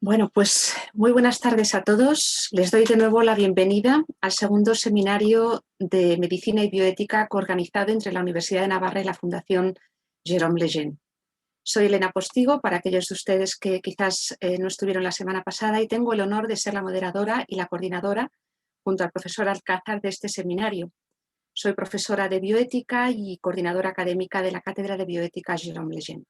Bueno, pues muy buenas tardes a todos. Les doy de nuevo la bienvenida al segundo seminario de Medicina y Bioética coorganizado entre la Universidad de Navarra y la Fundación Jérôme Lejeune. Soy Elena Postigo, para aquellos de ustedes que quizás no estuvieron la semana pasada, y tengo el honor de ser la moderadora y la coordinadora, junto al profesor Alcázar, de este seminario. Soy profesora de bioética y coordinadora académica de la Cátedra de Bioética Jérôme Lejeune.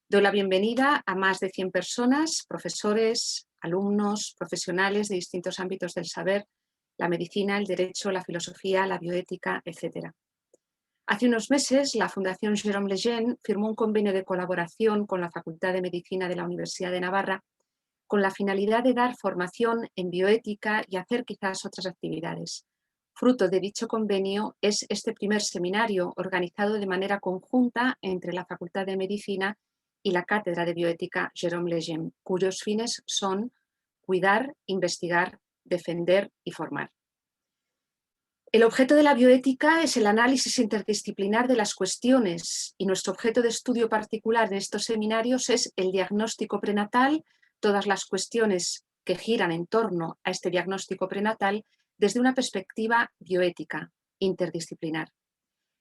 Doy la bienvenida a más de 100 personas, profesores, alumnos, profesionales de distintos ámbitos del saber, la medicina, el derecho, la filosofía, la bioética, etc. Hace unos meses, la Fundación Jérôme Lejeune firmó un convenio de colaboración con la Facultad de Medicina de la Universidad de Navarra con la finalidad de dar formación en bioética y hacer quizás otras actividades. Fruto de dicho convenio es este primer seminario organizado de manera conjunta entre la Facultad de Medicina y la Cátedra de Bioética Jérôme Lejeune, cuyos fines son cuidar, investigar, defender y formar. El objeto de la bioética es el análisis interdisciplinar de las cuestiones y nuestro objeto de estudio particular en estos seminarios es el diagnóstico prenatal, todas las cuestiones que giran en torno a este diagnóstico prenatal desde una perspectiva bioética, interdisciplinar.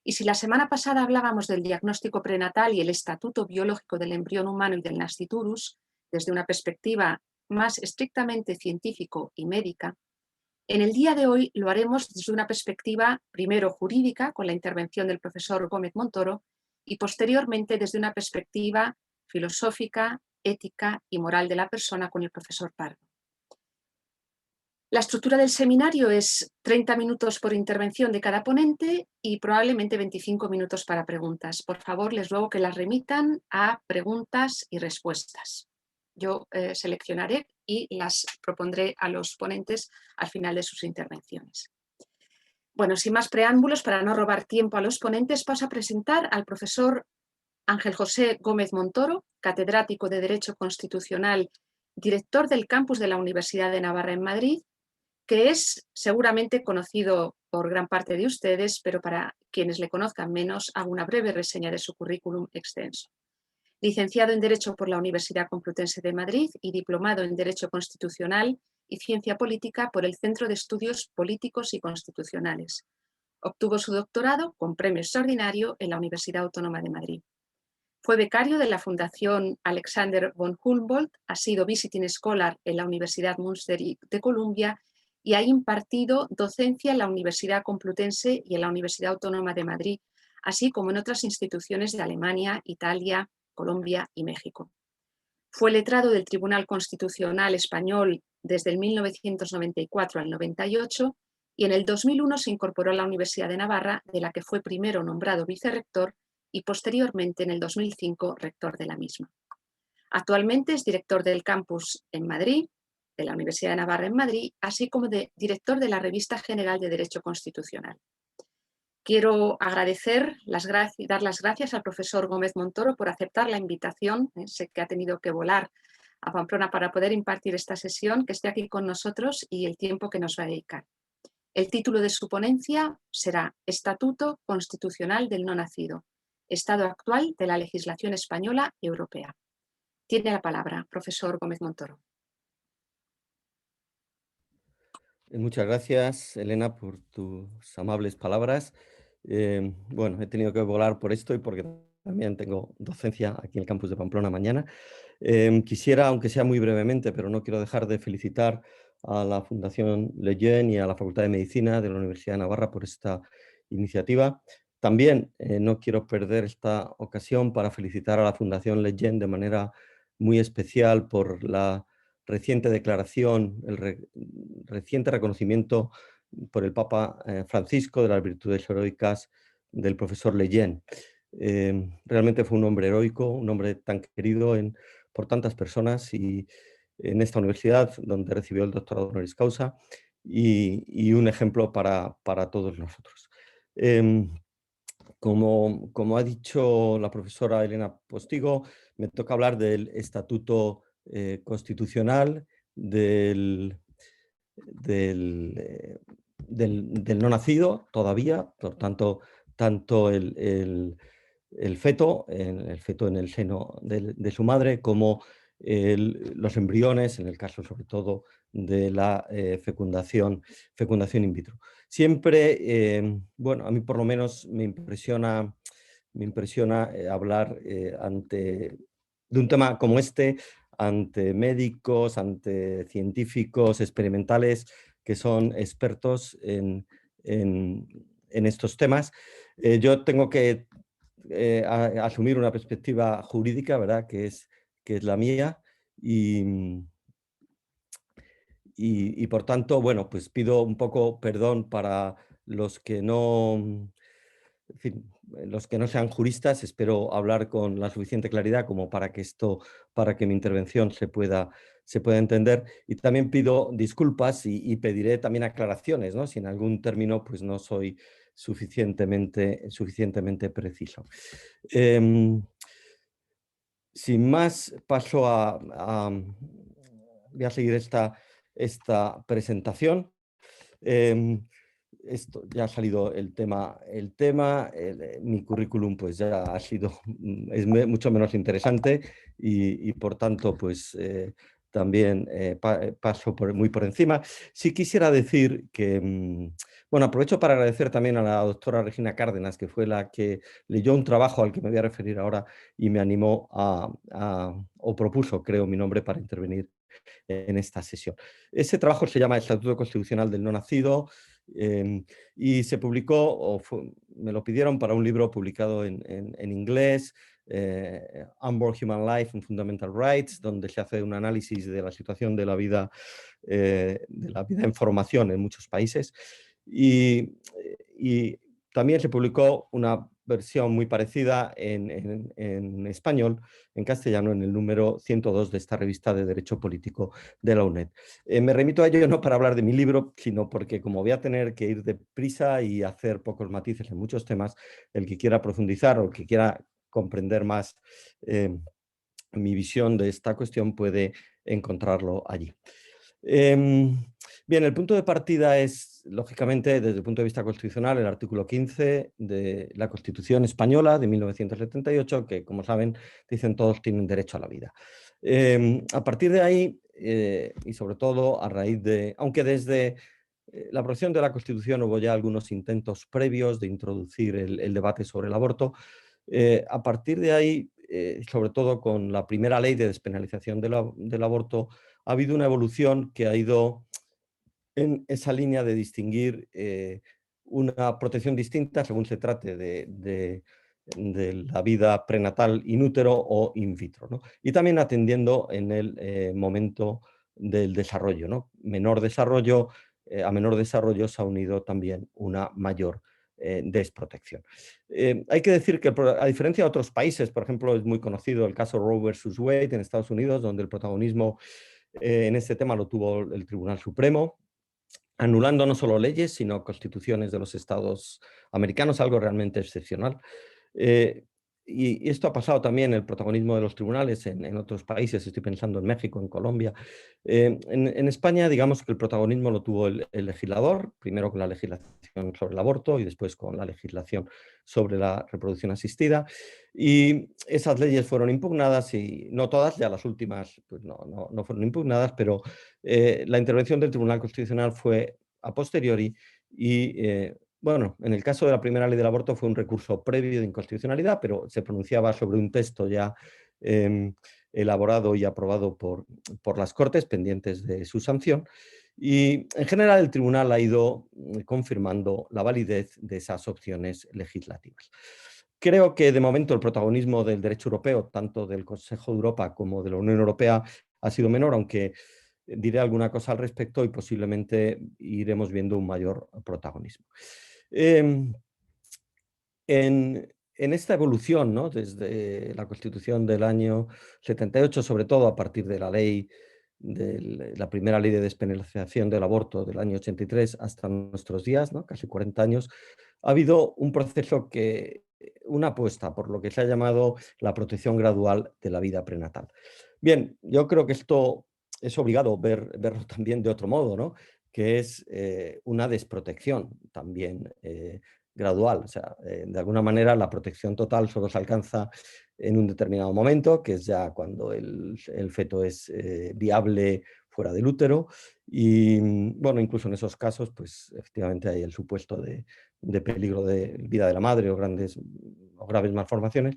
Y si la semana pasada hablábamos del diagnóstico prenatal y el estatuto biológico del embrión humano y del nasciturus, desde una perspectiva más estrictamente científico y médica, en el día de hoy lo haremos desde una perspectiva primero jurídica, con la intervención del profesor Gómez Montoro, y posteriormente desde una perspectiva filosófica, ética y moral de la persona, con el profesor Pardo. La estructura del seminario es 30 minutos por intervención de cada ponente y probablemente 25 minutos para preguntas. Por favor, les ruego que las remitan a preguntas y respuestas. Yo seleccionaré y las propondré a los ponentes al final de sus intervenciones. Bueno, sin más preámbulos, para no robar tiempo a los ponentes, paso a presentar al profesor Ángel José Gómez Montoro, catedrático de Derecho Constitucional, director del campus de la Universidad de Navarra en Madrid, que es seguramente conocido por gran parte de ustedes, pero para quienes le conozcan menos, hago una breve reseña de su currículum extenso. Licenciado en Derecho por la Universidad Complutense de Madrid y diplomado en Derecho Constitucional y Ciencia Política por el Centro de Estudios Políticos y Constitucionales. Obtuvo su doctorado con premio extraordinario en la Universidad Autónoma de Madrid. Fue becario de la Fundación Alexander von Humboldt, ha sido visiting scholar en la Universidad Münster de Columbia y ha impartido docencia en la Universidad Complutense y en la Universidad Autónoma de Madrid, así como en otras instituciones de Alemania, Italia, Colombia y México. Fue letrado del Tribunal Constitucional Español desde el 1994 al 98 y en el 2001 se incorporó a la Universidad de Navarra, de la que fue primero nombrado vicerrector y posteriormente en el 2005 rector de la misma. Actualmente es director del campus en Madrid, de la Universidad de Navarra en Madrid, así como director de la Revista General de Derecho Constitucional. Quiero agradecer, dar las gracias al profesor Gómez Montoro por aceptar la invitación. Sé que ha tenido que volar a Pamplona para poder impartir esta sesión, que esté aquí con nosotros y el tiempo que nos va a dedicar. El título de su ponencia será Estatuto Constitucional del No Nacido, estado actual de la legislación española y europea. Tiene la palabra, profesor Gómez Montoro. Muchas gracias, Elena, por tus amables palabras. Bueno, he tenido que volar por esto y porque también tengo docencia aquí en el campus de Pamplona mañana. Quisiera, aunque sea muy brevemente, pero no quiero dejar de felicitar a la Fundación Lejeune y a la Facultad de Medicina de la Universidad de Navarra por esta iniciativa. También no quiero perder esta ocasión para felicitar a la Fundación Lejeune de manera muy especial por la reciente declaración, el reciente reconocimiento por el Papa Francisco de las virtudes heroicas del profesor Lejeune. Realmente fue un hombre heroico, un hombre tan querido por tantas personas y en esta universidad donde recibió el doctorado honoris causa y un ejemplo para todos nosotros. Como ha dicho la profesora Elena Postigo, me toca hablar del Estatuto Constitucional del no nacido todavía, por tanto, tanto el feto en el seno de su madre como los embriones, en el caso sobre todo de la fecundación in vitro. Siempre, bueno, a mí por lo menos me impresiona hablar de un tema como este ante médicos, ante científicos experimentales que son expertos en estos temas. Yo tengo que asumir una perspectiva jurídica, ¿verdad? Que es la mía y por tanto, bueno, pues pido un poco perdón para los que no, en fin, los que no sean juristas. Espero hablar con la suficiente claridad como para que mi intervención se pueda entender. Y también pido disculpas y pediré también aclaraciones, ¿no? Si en algún término pues no soy suficientemente preciso. Sin más, paso voy a seguir esta presentación. Esto ya ha salido mi currículum pues ya ha sido, mucho menos interesante y por tanto pues también paso muy por encima. Sí quisiera decir que, bueno, aprovecho para agradecer también a la doctora Regina Cárdenas, que fue la que leyó un trabajo al que me voy a referir ahora y me animó o propuso, creo, mi nombre para intervenir en esta sesión. Ese trabajo se llama Estatuto Constitucional del No Nacido y se publicó, me lo pidieron para un libro publicado en inglés, Unborn Human Life and Fundamental Rights, donde se hace un análisis de la situación de la vida en formación en muchos países. Y también se publicó una versión muy parecida en español, en castellano, en el número 102 de esta revista de Derecho Político de la UNED. Me remito a ello no para hablar de mi libro, sino porque como voy a tener que ir deprisa y hacer pocos matices en muchos temas, el que quiera profundizar o el que quiera comprender más mi visión de esta cuestión puede encontrarlo allí. Bien, el punto de partida es, lógicamente, desde el punto de vista constitucional, el artículo 15 de la Constitución Española de 1978, que, como saben, dicen todos tienen derecho a la vida. A partir de ahí, y sobre todo a raíz de, aunque desde la aprobación de la Constitución hubo ya algunos intentos previos de introducir el debate sobre el aborto, a partir de ahí, sobre todo con la primera ley de despenalización del aborto, ha habido una evolución que ha ido en esa línea de distinguir una protección distinta según se trate de la vida prenatal in útero o in vitro, ¿no? Y también atendiendo en el momento del desarrollo, ¿no? A menor desarrollo se ha unido también una mayor desprotección. Hay que decir que, a diferencia de otros países, por ejemplo, es muy conocido el caso Roe versus Wade en Estados Unidos, donde el protagonismo en este tema lo tuvo el Tribunal Supremo, anulando no solo leyes, sino constituciones de los estados americanos, algo realmente excepcional. Y esto ha pasado también, el protagonismo de los tribunales en otros países, estoy pensando en México, en Colombia. En España, digamos que el protagonismo lo tuvo el legislador, primero con la legislación sobre el aborto y después con la legislación sobre la reproducción asistida. Y esas leyes fueron impugnadas, y no todas, ya las últimas pues no fueron impugnadas, pero la intervención del Tribunal Constitucional fue a posteriori y bueno, en el caso de la primera ley del aborto fue un recurso previo de inconstitucionalidad, pero se pronunciaba sobre un texto ya elaborado y aprobado por las Cortes, pendientes de su sanción. Y en general el tribunal ha ido confirmando la validez de esas opciones legislativas. Creo que de momento el protagonismo del derecho europeo, tanto del Consejo de Europa como de la Unión Europea, ha sido menor, aunque diré alguna cosa al respecto y posiblemente iremos viendo un mayor protagonismo. En esta evolución, ¿no? Desde la Constitución del año 78, sobre todo a partir de la primera ley de despenalización del aborto del año 83 hasta nuestros días, ¿no? Casi 40 años, ha habido un proceso una apuesta por lo que se ha llamado la protección gradual de la vida prenatal. Bien, yo creo que esto es obligado verlo también de otro modo, ¿no? Que es una desprotección también gradual. O sea, de alguna manera la protección total solo se alcanza en un determinado momento, que es ya cuando el feto es viable fuera del útero. Y bueno, incluso en esos casos, pues efectivamente hay el supuesto de peligro de vida de la madre o grandes o graves malformaciones.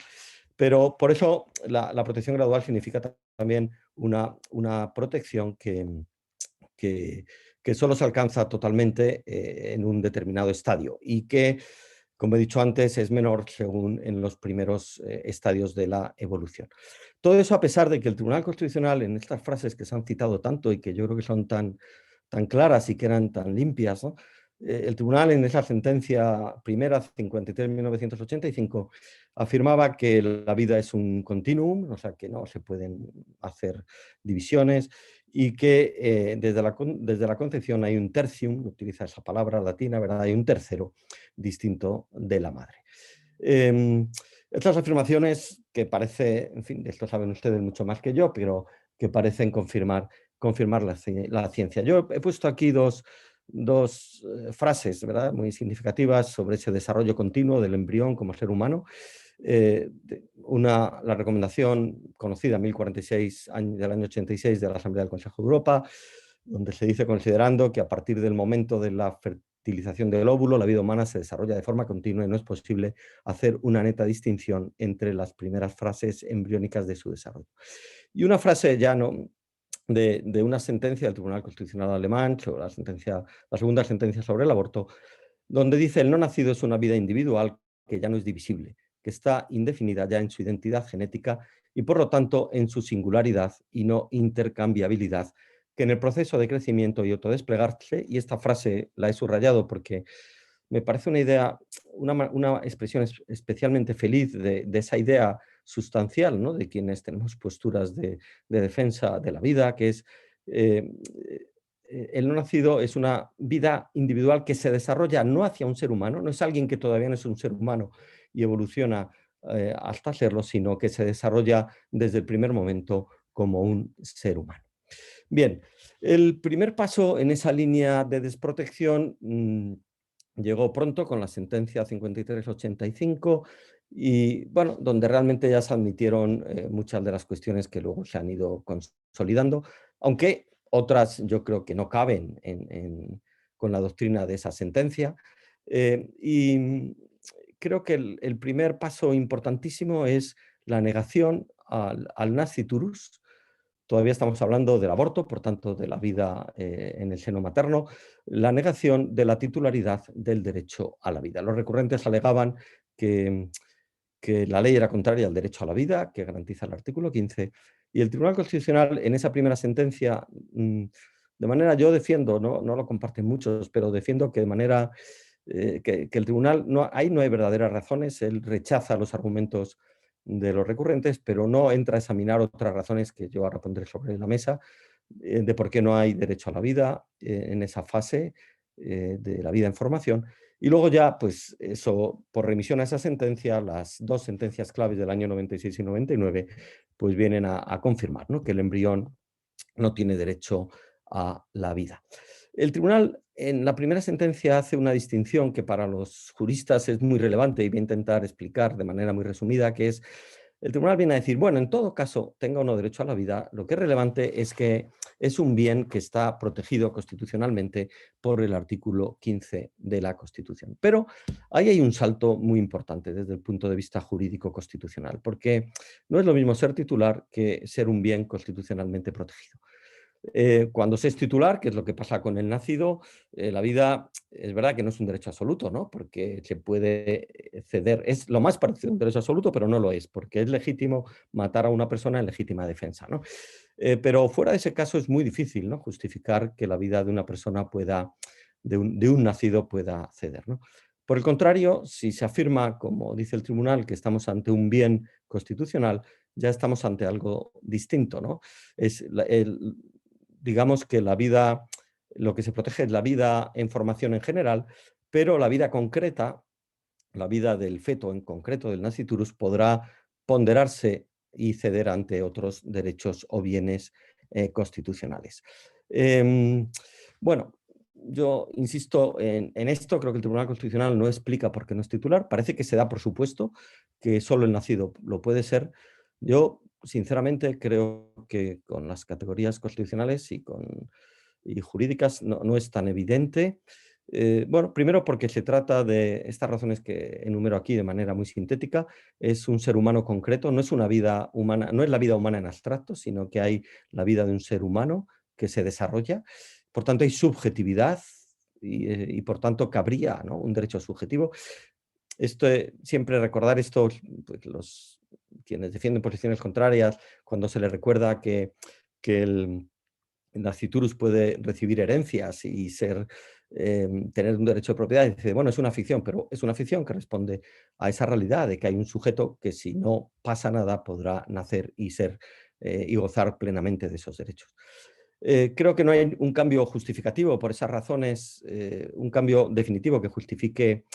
Pero por eso la protección gradual significa también una protección que, que solo se alcanza totalmente en un determinado estadio y que, como he dicho antes, es menor según en los primeros estadios de la evolución. Todo eso a pesar de que el Tribunal Constitucional, en estas frases que se han citado tanto y que yo creo que son tan claras y que eran tan limpias, ¿no? El tribunal en esa sentencia primera, 53.985, afirmaba que la vida es un continuum, o sea, que no se pueden hacer divisiones y que desde la concepción hay un tertium, utiliza esa palabra latina, ¿verdad? Hay un tercero distinto de la madre. Estas afirmaciones que parece, en fin, de esto saben ustedes mucho más que yo, pero que parecen confirmar la ciencia. Yo he puesto aquí dos frases, ¿verdad?, muy significativas sobre ese desarrollo continuo del embrión como ser humano. La recomendación conocida, 1046 del año 86 de la Asamblea del Consejo de Europa, donde se dice, considerando que a partir del momento de la fertilización del óvulo, la vida humana se desarrolla de forma continua y no es posible hacer una neta distinción entre las primeras fases embriónicas de su desarrollo. Y una frase ya no de una sentencia del Tribunal Constitucional alemán sobre la segunda sentencia sobre el aborto, donde dice: el no nacido es una vida individual que ya no es divisible, que está indefinida ya en su identidad genética y por lo tanto en su singularidad y no intercambiabilidad, que en el proceso de crecimiento y autodesplegarse, y esta frase la he subrayado porque me parece una idea, una expresión especialmente feliz de esa idea sustancial, ¿no?, de quienes tenemos posturas de defensa de la vida, que es eh, el no nacido es una vida individual que se desarrolla no hacia un ser humano, no es alguien que todavía no es un ser humano y evoluciona hasta serlo, sino que se desarrolla desde el primer momento como un ser humano. Bien, el primer paso en esa línea de desprotección llegó pronto con la sentencia 5385 y, bueno, donde realmente ya se admitieron muchas de las cuestiones que luego se han ido consolidando, aunque otras yo creo que no caben con la doctrina de esa sentencia. Y creo que el primer paso importantísimo es la negación al nasciturus. Todavía estamos hablando del aborto, por tanto, de la vida en el seno materno, la negación de la titularidad del derecho a la vida. Los recurrentes alegaban que la ley era contraria al derecho a la vida, que garantiza el artículo 15, y el Tribunal Constitucional en esa primera sentencia, de manera, yo defiendo, no lo comparten muchos, pero defiendo que de manera que el Tribunal, ahí no hay verdaderas razones, él rechaza los argumentos de los recurrentes, pero no entra a examinar otras razones que yo ahora pondré sobre la mesa, de por qué no hay derecho a la vida en esa fase de la vida en formación. Y luego ya, pues eso, por remisión a esa sentencia, las dos sentencias claves del año 96 y 99, pues vienen a confirmar, ¿no?, que el embrión no tiene derecho a la vida. El tribunal en la primera sentencia hace una distinción que para los juristas es muy relevante y voy a intentar explicar de manera muy resumida, que es: el tribunal viene a decir, bueno, en todo caso, tenga o no derecho a la vida, lo que es relevante es que es un bien que está protegido constitucionalmente por el artículo 15 de la Constitución. Pero ahí hay un salto muy importante desde el punto de vista jurídico constitucional, porque no es lo mismo ser titular que ser un bien constitucionalmente protegido. Cuando se es titular, que es lo que pasa con el nacido, la vida es verdad que no es un derecho absoluto, ¿no?, porque se puede ceder, es lo más parecido a un derecho absoluto, pero no lo es, porque es legítimo matar a una persona en legítima defensa, ¿no? Pero fuera de ese caso es muy difícil, ¿no?, justificar que la vida de una persona de un nacido pueda ceder, ¿no? Por el contrario, si se afirma, como dice el tribunal, que estamos ante un bien constitucional, ya estamos ante algo distinto, ¿no? Digamos que la vida, lo que se protege es la vida en formación en general, pero la vida concreta, la vida del feto en concreto, del nasciturus, podrá ponderarse y ceder ante otros derechos o bienes constitucionales. Bueno, yo insisto en esto, creo que el Tribunal Constitucional no explica por qué no es titular. Parece que se da por supuesto que solo el nacido lo puede ser. Yo, sinceramente, creo que con las categorías constitucionales y jurídicas no es tan evidente. Bueno, primero porque se trata de estas razones que enumero aquí de manera muy sintética. Es un ser humano concreto, no es una vida humana, no es la vida humana en abstracto, sino que hay la vida de un ser humano que se desarrolla. Por tanto, hay subjetividad y por tanto cabría, ¿no?, un derecho subjetivo. Siempre recordar esto, pues quienes defienden posiciones contrarias, cuando se les recuerda que el Nasciturus puede recibir herencias y tener un derecho de propiedad, y dice, bueno, es una ficción, pero es una ficción que responde a esa realidad de que hay un sujeto que si no pasa nada podrá nacer y ser y gozar plenamente de esos derechos. Creo que no hay un cambio justificativo por esas razones, un cambio definitivo que justifique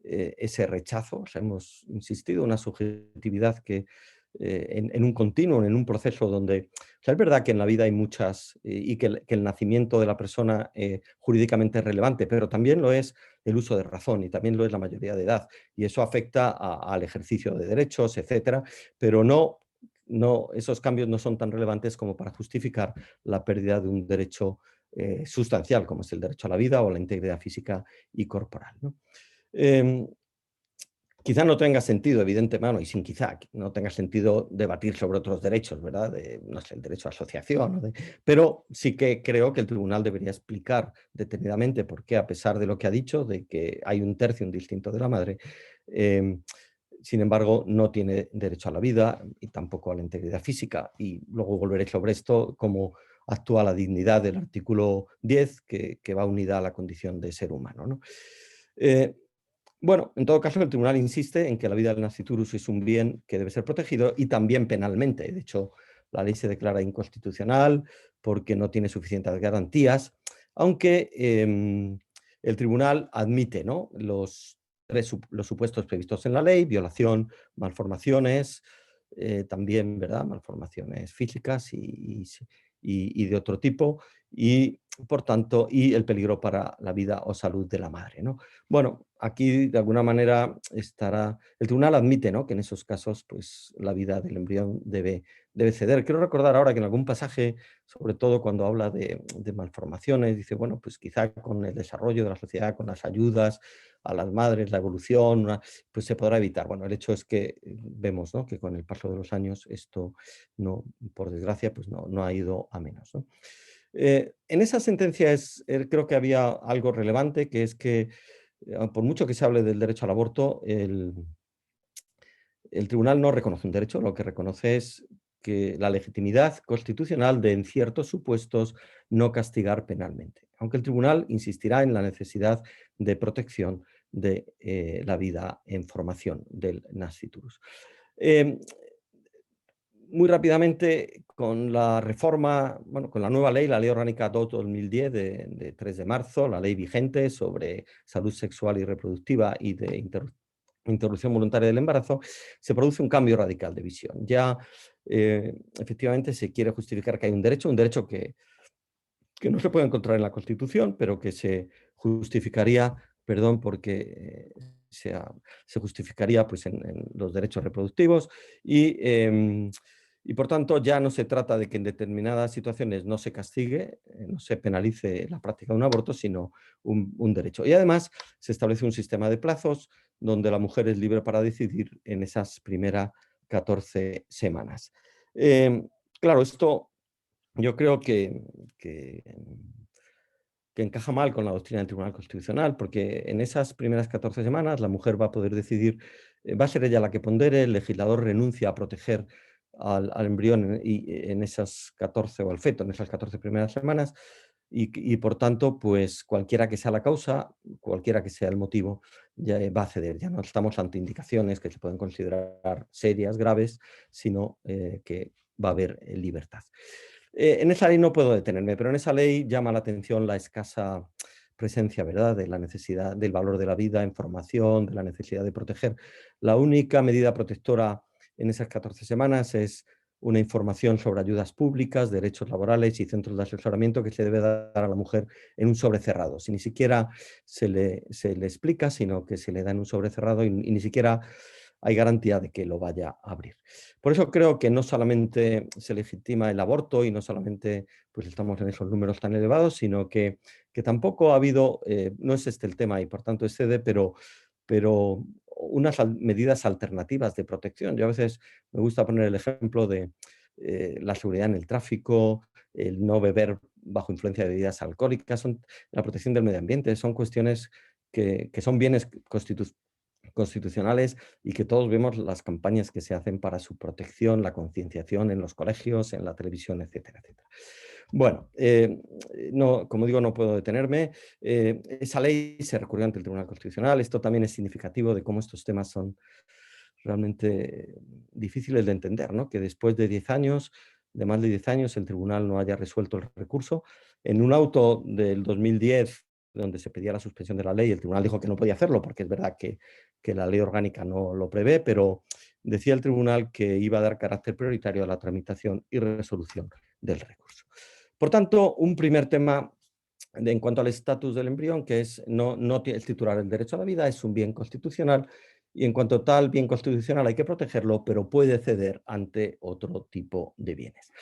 ese rechazo. O sea, hemos insistido en una subjetividad que en un continuo, en un proceso donde, o sea, es verdad que en la vida hay muchas y que el nacimiento de la persona jurídicamente es relevante, pero también lo es el uso de razón y también lo es la mayoría de edad. Y eso afecta al ejercicio de derechos, etcétera, pero esos cambios no son tan relevantes como para justificar la pérdida de un derecho sustancial, como es el derecho a la vida o a la integridad física y corporal, ¿no? Eh, Quizá no tenga sentido, evidentemente, y sin quizá, no tenga sentido debatir sobre otros derechos, ¿verdad? No sé, el derecho a asociación, pero sí que creo que el tribunal debería explicar detenidamente por qué, a pesar de lo que ha dicho, de que hay un tercio indistinto de la madre, eh, sin embargo, no tiene derecho a la vida y tampoco a la integridad física. Y luego volveré sobre esto, cómo actúa la dignidad del artículo 10, que va unida a la condición de ser humano, ¿no? Eh, bueno, en todo caso, el tribunal insiste en que la vida del nasciturus es un bien que debe ser protegido y también penalmente. De hecho, la ley se declara inconstitucional porque no tiene suficientes garantías, aunque el tribunal admite, ¿no?, los supuestos previstos en la ley: violación, malformaciones, también, ¿verdad?, malformaciones físicas y de otro tipo, y por tanto, y el peligro para la vida o salud de la madre, ¿no? Bueno, aquí de alguna manera el tribunal admite, ¿no?, que en esos casos pues, la vida del embrión debe ceder. Quiero recordar ahora que en algún pasaje, sobre todo cuando habla de malformaciones, dice, bueno, pues quizá con el desarrollo de la sociedad, con las ayudas a las madres, la evolución, pues se podrá evitar. Bueno, el hecho es que vemos, ¿no?, que con el paso de los años esto, no, por desgracia, pues no ha ido a menos, ¿no? En esa sentencia creo que había algo relevante, que es que por mucho que se hable del derecho al aborto, el tribunal no reconoce un derecho, lo que reconoce es que la legitimidad constitucional de, en ciertos supuestos, no castigar penalmente, aunque el tribunal insistirá en la necesidad de protección de la vida en formación del nasciturus. Eh, Muy rápidamente, con la reforma, bueno, con la nueva ley, la Ley Orgánica 2/2010 de 3 de marzo, la ley vigente sobre salud sexual y reproductiva y de interrupción voluntaria del embarazo, se produce un cambio radical de visión. Ya efectivamente se quiere justificar que hay un derecho que no se puede encontrar en la Constitución, pero que se justificaría, perdón, porque se justificaría pues, en los derechos reproductivos y por tanto ya no se trata de que en determinadas situaciones no se castigue, no se penalice la práctica de un aborto, sino un derecho. Y además se establece un sistema de plazos donde la mujer es libre para decidir en esas primeras 14 semanas. Claro, esto yo creo que, que encaja mal con la doctrina del Tribunal Constitucional, porque en esas primeras 14 semanas la mujer va a poder decidir, va a ser ella la que pondere, el legislador renuncia a proteger al embrión en esas 14, o al feto en esas 14 primeras semanas, y por tanto, pues cualquiera que sea la causa, cualquiera que sea el motivo, ya va a ceder. Ya no estamos ante indicaciones que se pueden considerar serias, graves, sino que va a haber libertad. En esa ley no puedo detenerme, pero en esa ley llama la atención la escasa presencia, ¿verdad?, de la necesidad del valor de la vida en formación, de la necesidad de proteger. La única medida protectora en esas 14 semanas es una información sobre ayudas públicas, derechos laborales y centros de asesoramiento que se debe dar a la mujer en un sobre cerrado. Si ni siquiera se le explica, sino que se le da en un sobre cerrado y ni siquiera hay garantía de que lo vaya a abrir. Por eso creo que no solamente se legitima el aborto y no solamente pues, estamos en esos números tan elevados, sino que tampoco ha habido, no es este el tema y por tanto excede, pero unas medidas alternativas de protección. Yo a veces me gusta poner el ejemplo de la seguridad en el tráfico, el no beber bajo influencia de bebidas alcohólicas, la protección del medio ambiente, son cuestiones que son bienes constitucionales y que todos vemos las campañas que se hacen para su protección, la concienciación en los colegios, en la televisión, etcétera, etcétera. Bueno, no, como digo, no puedo detenerme. Esa ley se recurrió ante el Tribunal Constitucional. Esto también es significativo de cómo estos temas son realmente difíciles de entender, ¿no? Que después de 10 años, de más de 10 años, el tribunal no haya resuelto el recurso. En un auto del 2010, donde se pedía la suspensión de la ley, el tribunal dijo que no podía hacerlo, porque es verdad que la ley orgánica no lo prevé, pero decía el tribunal que iba a dar carácter prioritario a la tramitación y resolución del recurso. Por tanto, un primer tema en cuanto al estatus del embrión, que es no es titular el derecho a la vida, es un bien constitucional y en cuanto a tal bien constitucional hay que protegerlo, pero puede ceder ante otro tipo de bienes.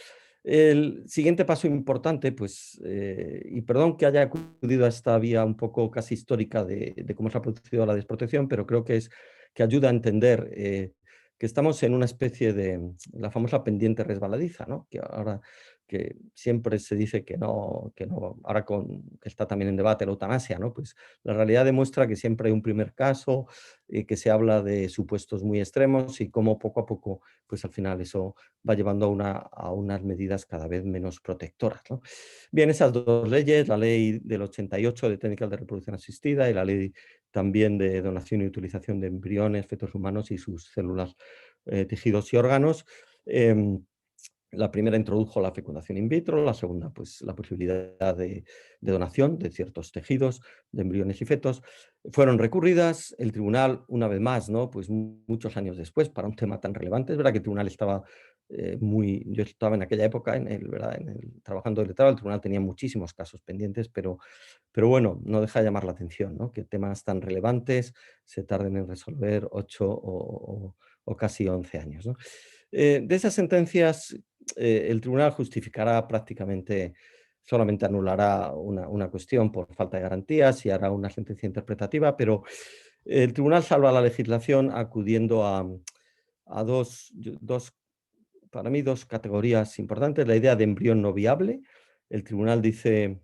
El siguiente paso importante, pues, y perdón que haya acudido a esta vía un poco casi histórica de cómo se ha producido la desprotección, pero creo que ayuda a entender que estamos en una especie de la famosa pendiente resbaladiza, ¿no? Que ahora que siempre se dice que no, ahora que está también en debate la eutanasia, ¿no? Pues la realidad demuestra que siempre hay un primer caso, que se habla de supuestos muy extremos y cómo poco a poco, pues al final eso va llevando a unas medidas cada vez menos protectoras, ¿no? Bien, esas dos leyes, la ley del 88 de técnicas de reproducción asistida y la ley también de donación y utilización de embriones, fetos humanos y sus células, tejidos y órganos, la primera introdujo la fecundación in vitro, la segunda, pues, la posibilidad de donación de ciertos tejidos, de embriones y fetos. Fueron recurridas, el tribunal, una vez más, ¿no? Pues muchos años después, para un tema tan relevante. Es verdad que el tribunal estaba yo estaba en aquella época ¿verdad? Trabajando de letrado, el tribunal tenía muchísimos casos pendientes, pero bueno, no deja de llamar la atención, ¿no? Que temas tan relevantes se tarden en resolver 8 o casi 11 años, ¿no? De esas sentencias, el tribunal justificará prácticamente, solamente anulará una cuestión por falta de garantías y hará una sentencia interpretativa, pero el tribunal salva la legislación acudiendo a para mí, dos categorías importantes. La idea de embrión no viable. El tribunal dice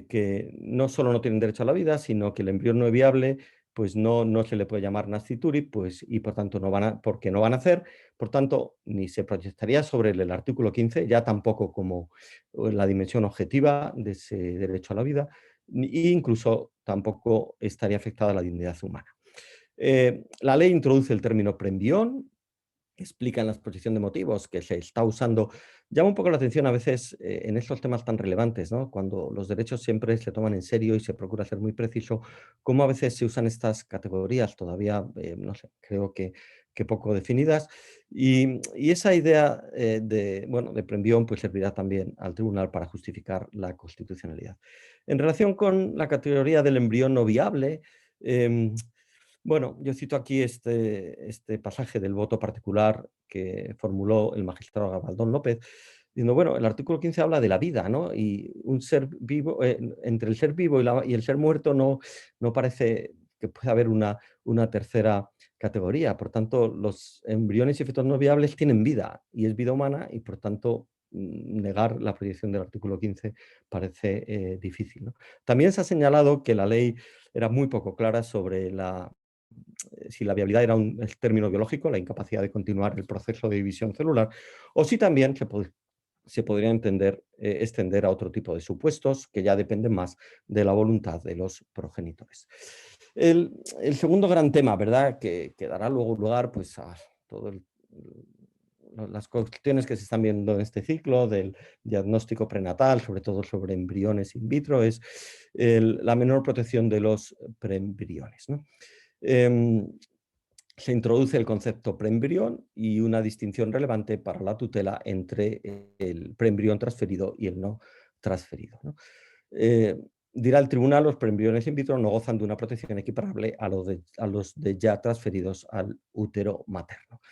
que no solo no tienen derecho a la vida, sino que el embrión no viable pues no se le puede llamar nascituri, pues, y por tanto porque no van a hacer, por tanto, ni se proyectaría sobre el artículo 15, ya tampoco como la dimensión objetiva de ese derecho a la vida, e incluso tampoco estaría afectada la dignidad humana. La ley introduce el término preembrión, explica en la exposición de motivos que se está usando. Llama un poco la atención a veces en estos temas tan relevantes, ¿no? Cuando los derechos siempre se toman en serio y se procura ser muy preciso, cómo a veces se usan estas categorías todavía, no sé, creo que poco definidas. Y esa idea de preembrión pues servirá también al tribunal para justificar la constitucionalidad. En relación con la categoría del embrión no viable, bueno, yo cito aquí este pasaje del voto particular que formuló el magistrado Gabaldón López, diciendo, bueno, el artículo 15 habla de la vida, ¿no? Y un ser vivo, entre el ser vivo y el ser muerto no parece que pueda haber una tercera categoría. Por tanto, los embriones y fetos no viables tienen vida y es vida humana y, por tanto, negar la proyección del artículo 15 parece difícil, ¿no? También se ha señalado que la ley era muy poco clara sobre si la viabilidad era el término biológico, la incapacidad de continuar el proceso de división celular, o si también se podría extender a otro tipo de supuestos que ya dependen más de la voluntad de los progenitores. El segundo gran tema, ¿verdad?, que dará luego lugar pues, a todo las cuestiones que se están viendo en este ciclo del diagnóstico prenatal, sobre todo sobre embriones in vitro, es la menor protección de los preembriones, ¿no? se introduce el concepto preembrión y una distinción relevante para la tutela entre el preembrión transferido y el no transferido, ¿no? Dirá el tribunal, los preembriones in vitro no gozan de una protección equiparable a los de ya transferidos al útero materno.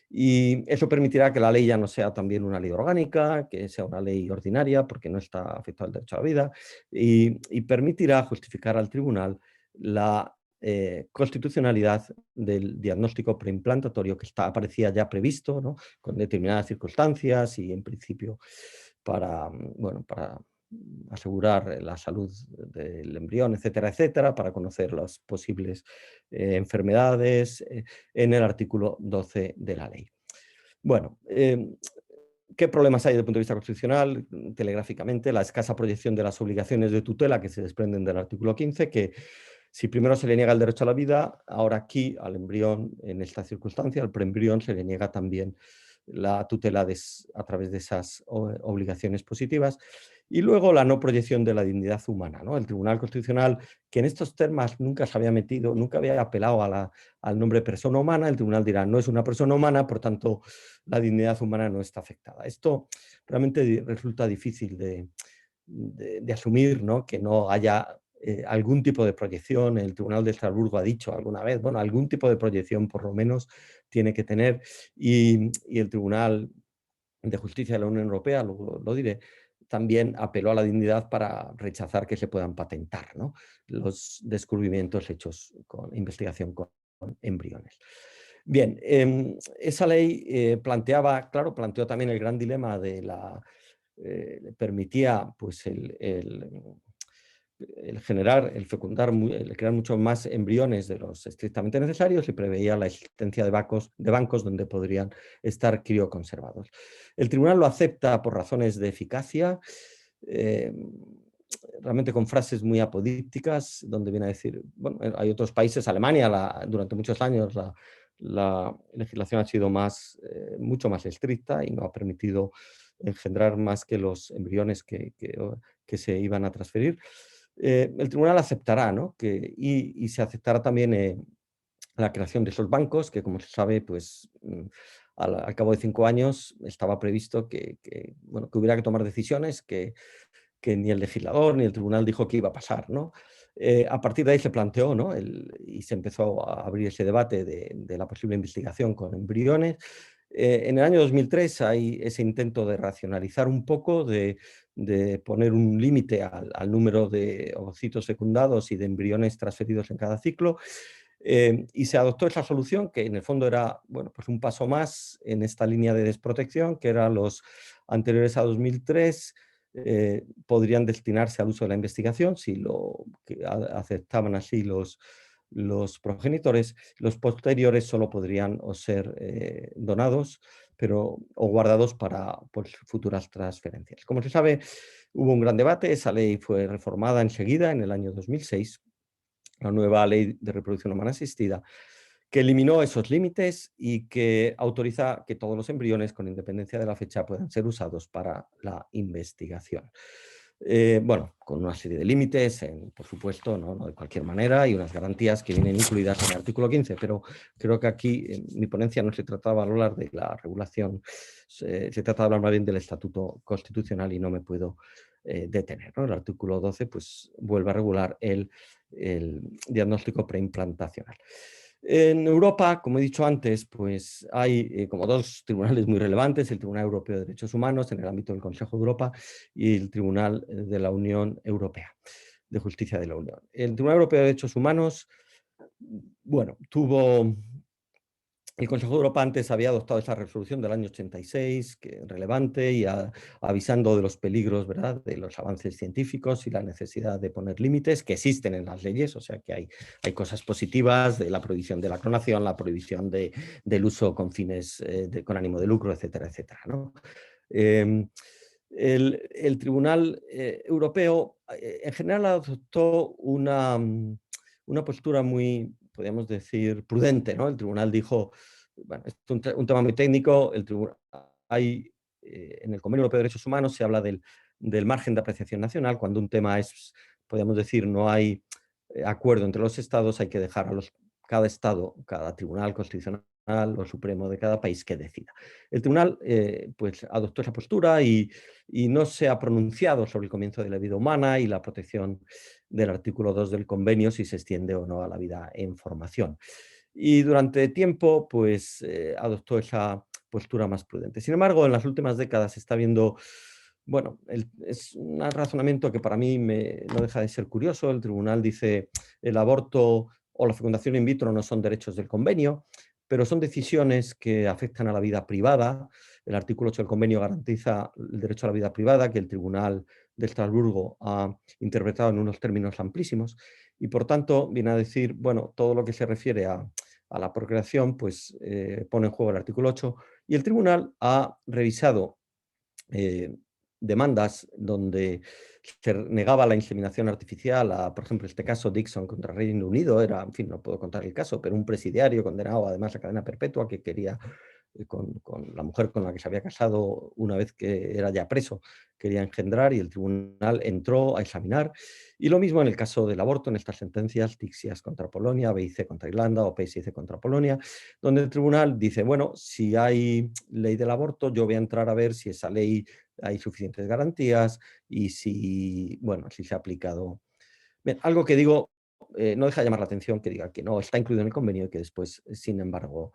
Y eso permitirá que la ley ya no sea también una ley orgánica, que sea una ley ordinaria, porque no está afectado el derecho a la vida, y permitirá justificar al tribunal la constitucionalidad del diagnóstico preimplantatorio que aparecía ya previsto, ¿no? Con determinadas circunstancias y en principio para, bueno, para asegurar la salud del embrión, etcétera, etcétera, para conocer las posibles enfermedades en el artículo 12 de la ley. Bueno, ¿qué problemas hay desde el punto de vista constitucional? Telegráficamente, la escasa proyección de las obligaciones de tutela que se desprenden del artículo 15, que si primero se le niega el derecho a la vida, ahora aquí al embrión, en esta circunstancia, al preembrión se le niega también la tutela a través de esas obligaciones positivas. Y luego la no proyección de la dignidad humana, ¿no? El Tribunal Constitucional, que en estos temas nunca se había metido, nunca había apelado al nombre persona humana, el tribunal dirá, no es una persona humana, por tanto, la dignidad humana no está afectada. Esto realmente resulta difícil de asumir, ¿no? Que no haya algún tipo de proyección. El Tribunal de Estrasburgo ha dicho alguna vez, bueno, algún tipo de proyección por lo menos tiene que tener, y el Tribunal de Justicia de la Unión Europea, lo diré, también apeló a la dignidad para rechazar que se puedan patentar, ¿no? Los descubrimientos hechos con investigación con embriones. Bien, esa ley planteó también el gran dilema de permitía pues el fecundar, el crear muchos más embriones de los estrictamente necesarios y preveía la existencia de bancos donde podrían estar crioconservados. El tribunal lo acepta por razones de eficacia, eh, realmente con frases muy apodípticas, donde viene a decir, bueno, hay otros países, Alemania, durante muchos años la legislación ha sido mucho más estricta y no ha permitido engendrar más que los embriones que se iban a transferir. El tribunal aceptará, ¿no? Y se aceptará también la creación de esos bancos, que como se sabe, pues al cabo de 5 años estaba previsto bueno, que hubiera que tomar decisiones que ni el legislador ni el tribunal dijo que iba a pasar, ¿no? A partir de ahí se planteó, ¿no? Y se empezó a abrir ese debate de la posible investigación con embriones. En el año 2003 hay ese intento de racionalizar un poco, de poner un límite al número de ovocitos fecundados y de embriones transferidos en cada ciclo. Y se adoptó esa solución que en el fondo era, bueno, pues un paso más en esta línea de desprotección, que eran los anteriores a 2003, podrían destinarse al uso de la investigación si lo aceptaban así los progenitores. Los posteriores solo podrían ser donados o guardados para pues, futuras transferencias. Como se sabe, hubo un gran debate, esa ley fue reformada enseguida en el año 2006, la nueva ley de reproducción humana asistida, que eliminó esos límites y que autoriza que todos los embriones, con independencia de la fecha, puedan ser usados para la investigación. Bueno, con una serie de límites, por supuesto, no de cualquier manera, y unas garantías que vienen incluidas en el artículo 15, pero creo que aquí en mi ponencia no se trataba de hablar de la regulación, se trata de hablar más bien del estatuto constitucional y no me puedo detener, ¿no? El artículo 12 pues, vuelve a regular el diagnóstico preimplantacional. En Europa, como he dicho antes, pues hay como dos tribunales muy relevantes, el Tribunal Europeo de Derechos Humanos en el ámbito del Consejo de Europa y el Tribunal de la Unión Europea, de Justicia de la Unión. El Tribunal Europeo de Derechos Humanos, bueno, el Consejo de Europa antes había adoptado esa resolución del año 86, que es relevante, y avisando de los peligros, ¿verdad?, de los avances científicos y la necesidad de poner límites que existen en las leyes, o sea que hay cosas positivas de la prohibición de la clonación, la prohibición del uso con fines con ánimo de lucro, etcétera, etcétera, ¿no? El Tribunal Europeo en general adoptó una postura muy, podríamos decir, prudente, ¿no? El tribunal dijo, bueno, es un tema muy técnico, en el Convenio Europeo de Derechos Humanos se habla del margen de apreciación nacional, cuando un tema podríamos decir, no hay acuerdo entre los estados, hay que dejar a los cada Estado, cada tribunal constitucional o supremo de cada país que decida. El tribunal pues adoptó esa postura y no se ha pronunciado sobre el comienzo de la vida humana y la protección del artículo 2 del convenio, si se extiende o no a la vida en formación. Y durante tiempo pues adoptó esa postura más prudente. Sin embargo, en las últimas décadas se está viendo, bueno, es un razonamiento que para mí no deja de ser curioso. El tribunal dice el aborto o la fecundación in vitro no son derechos del convenio, pero son decisiones que afectan a la vida privada. El artículo 8 del convenio garantiza el derecho a la vida privada, que el Tribunal de Estrasburgo ha interpretado en unos términos amplísimos, y por tanto viene a decir, bueno, todo lo que se refiere a la procreación, pues pone en juego el artículo 8, y el tribunal ha revisado demandas donde se negaba la inseminación artificial, por ejemplo, este caso Dixon contra Reino Unido, era, en fin, no puedo contar el caso, pero un presidiario condenado además a cadena perpetua que quería, con la mujer con la que se había casado una vez que era ya preso, quería engendrar, y el tribunal entró a examinar. Y lo mismo en el caso del aborto, en estas sentencias, Tixias contra Polonia, BIC contra Irlanda o PSIC contra Polonia, donde el tribunal dice, bueno, si hay ley del aborto, yo voy a entrar a ver si esa ley hay suficientes garantías y si, bueno, si se ha aplicado. Bien, algo que digo, no deja de llamar la atención que diga que no está incluido en el convenio y que después, sin embargo,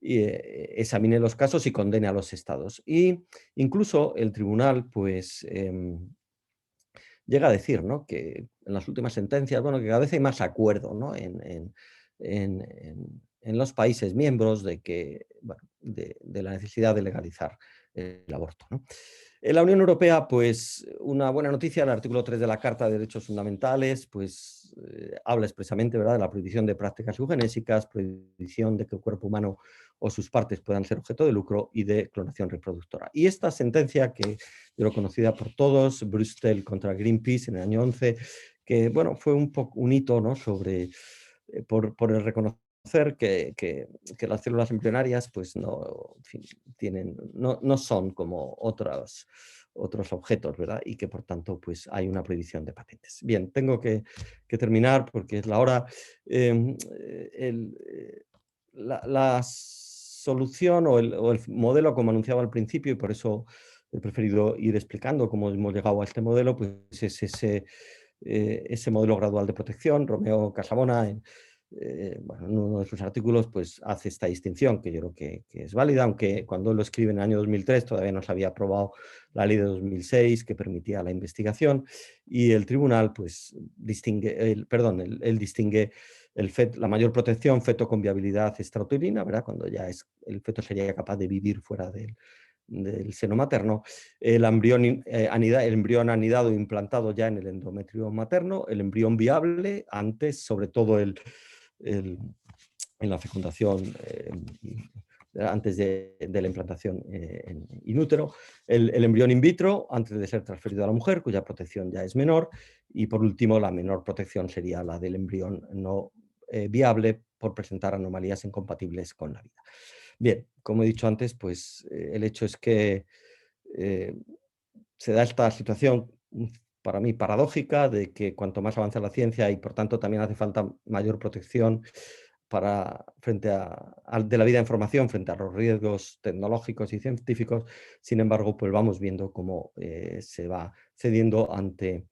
examine los casos y condene a los estados. Y incluso el tribunal, pues, llega a decir, ¿no?, que en las últimas sentencias, bueno, que cada vez hay más acuerdo, ¿no?, en los países miembros de que, bueno, de la necesidad de legalizar el aborto, ¿no? En la Unión Europea, pues una buena noticia, el artículo 3 de la Carta de Derechos Fundamentales, pues habla expresamente, ¿verdad?, de la prohibición de prácticas eugenésicas, prohibición de que el cuerpo humano o sus partes puedan ser objeto de lucro y de clonación reproductora. Y esta sentencia, que yo lo conocida por todos, Brüssel contra Greenpeace en el año 11, que bueno, fue un hito, ¿no?, sobre, por el reconocer que las células embrionarias pues no, en fin, no son como otros objetos, ¿verdad? Y que por tanto pues hay una prohibición de patentes. Bien, tengo que terminar porque es la hora. La solución o el modelo, como anunciaba al principio, y por eso he preferido ir explicando cómo hemos llegado a este modelo, pues es ese modelo gradual de protección. Romeo Casabona, bueno, en uno de sus artículos, pues hace esta distinción que yo creo que es válida, aunque cuando él lo escribe en el año 2003 todavía no se había aprobado la ley de 2006 que permitía la investigación, y el tribunal pues distingue, él distingue la mayor protección, feto con viabilidad extrauterina, ¿verdad?, cuando ya el feto sería capaz de vivir fuera del seno materno, el embrión anidado e implantado ya en el endometrio materno, el embrión viable antes, sobre todo en la fecundación, antes de la implantación in útero, el embrión in vitro antes de ser transferido a la mujer, cuya protección ya es menor, y por último la menor protección sería la del embrión no viable por presentar anomalías incompatibles con la vida. Bien, como he dicho antes, pues el hecho es que se da esta situación para mí paradójica de que cuanto más avanza la ciencia y por tanto también hace falta mayor protección frente de la vida de información frente a los riesgos tecnológicos y científicos, sin embargo, pues vamos viendo cómo se va cediendo ante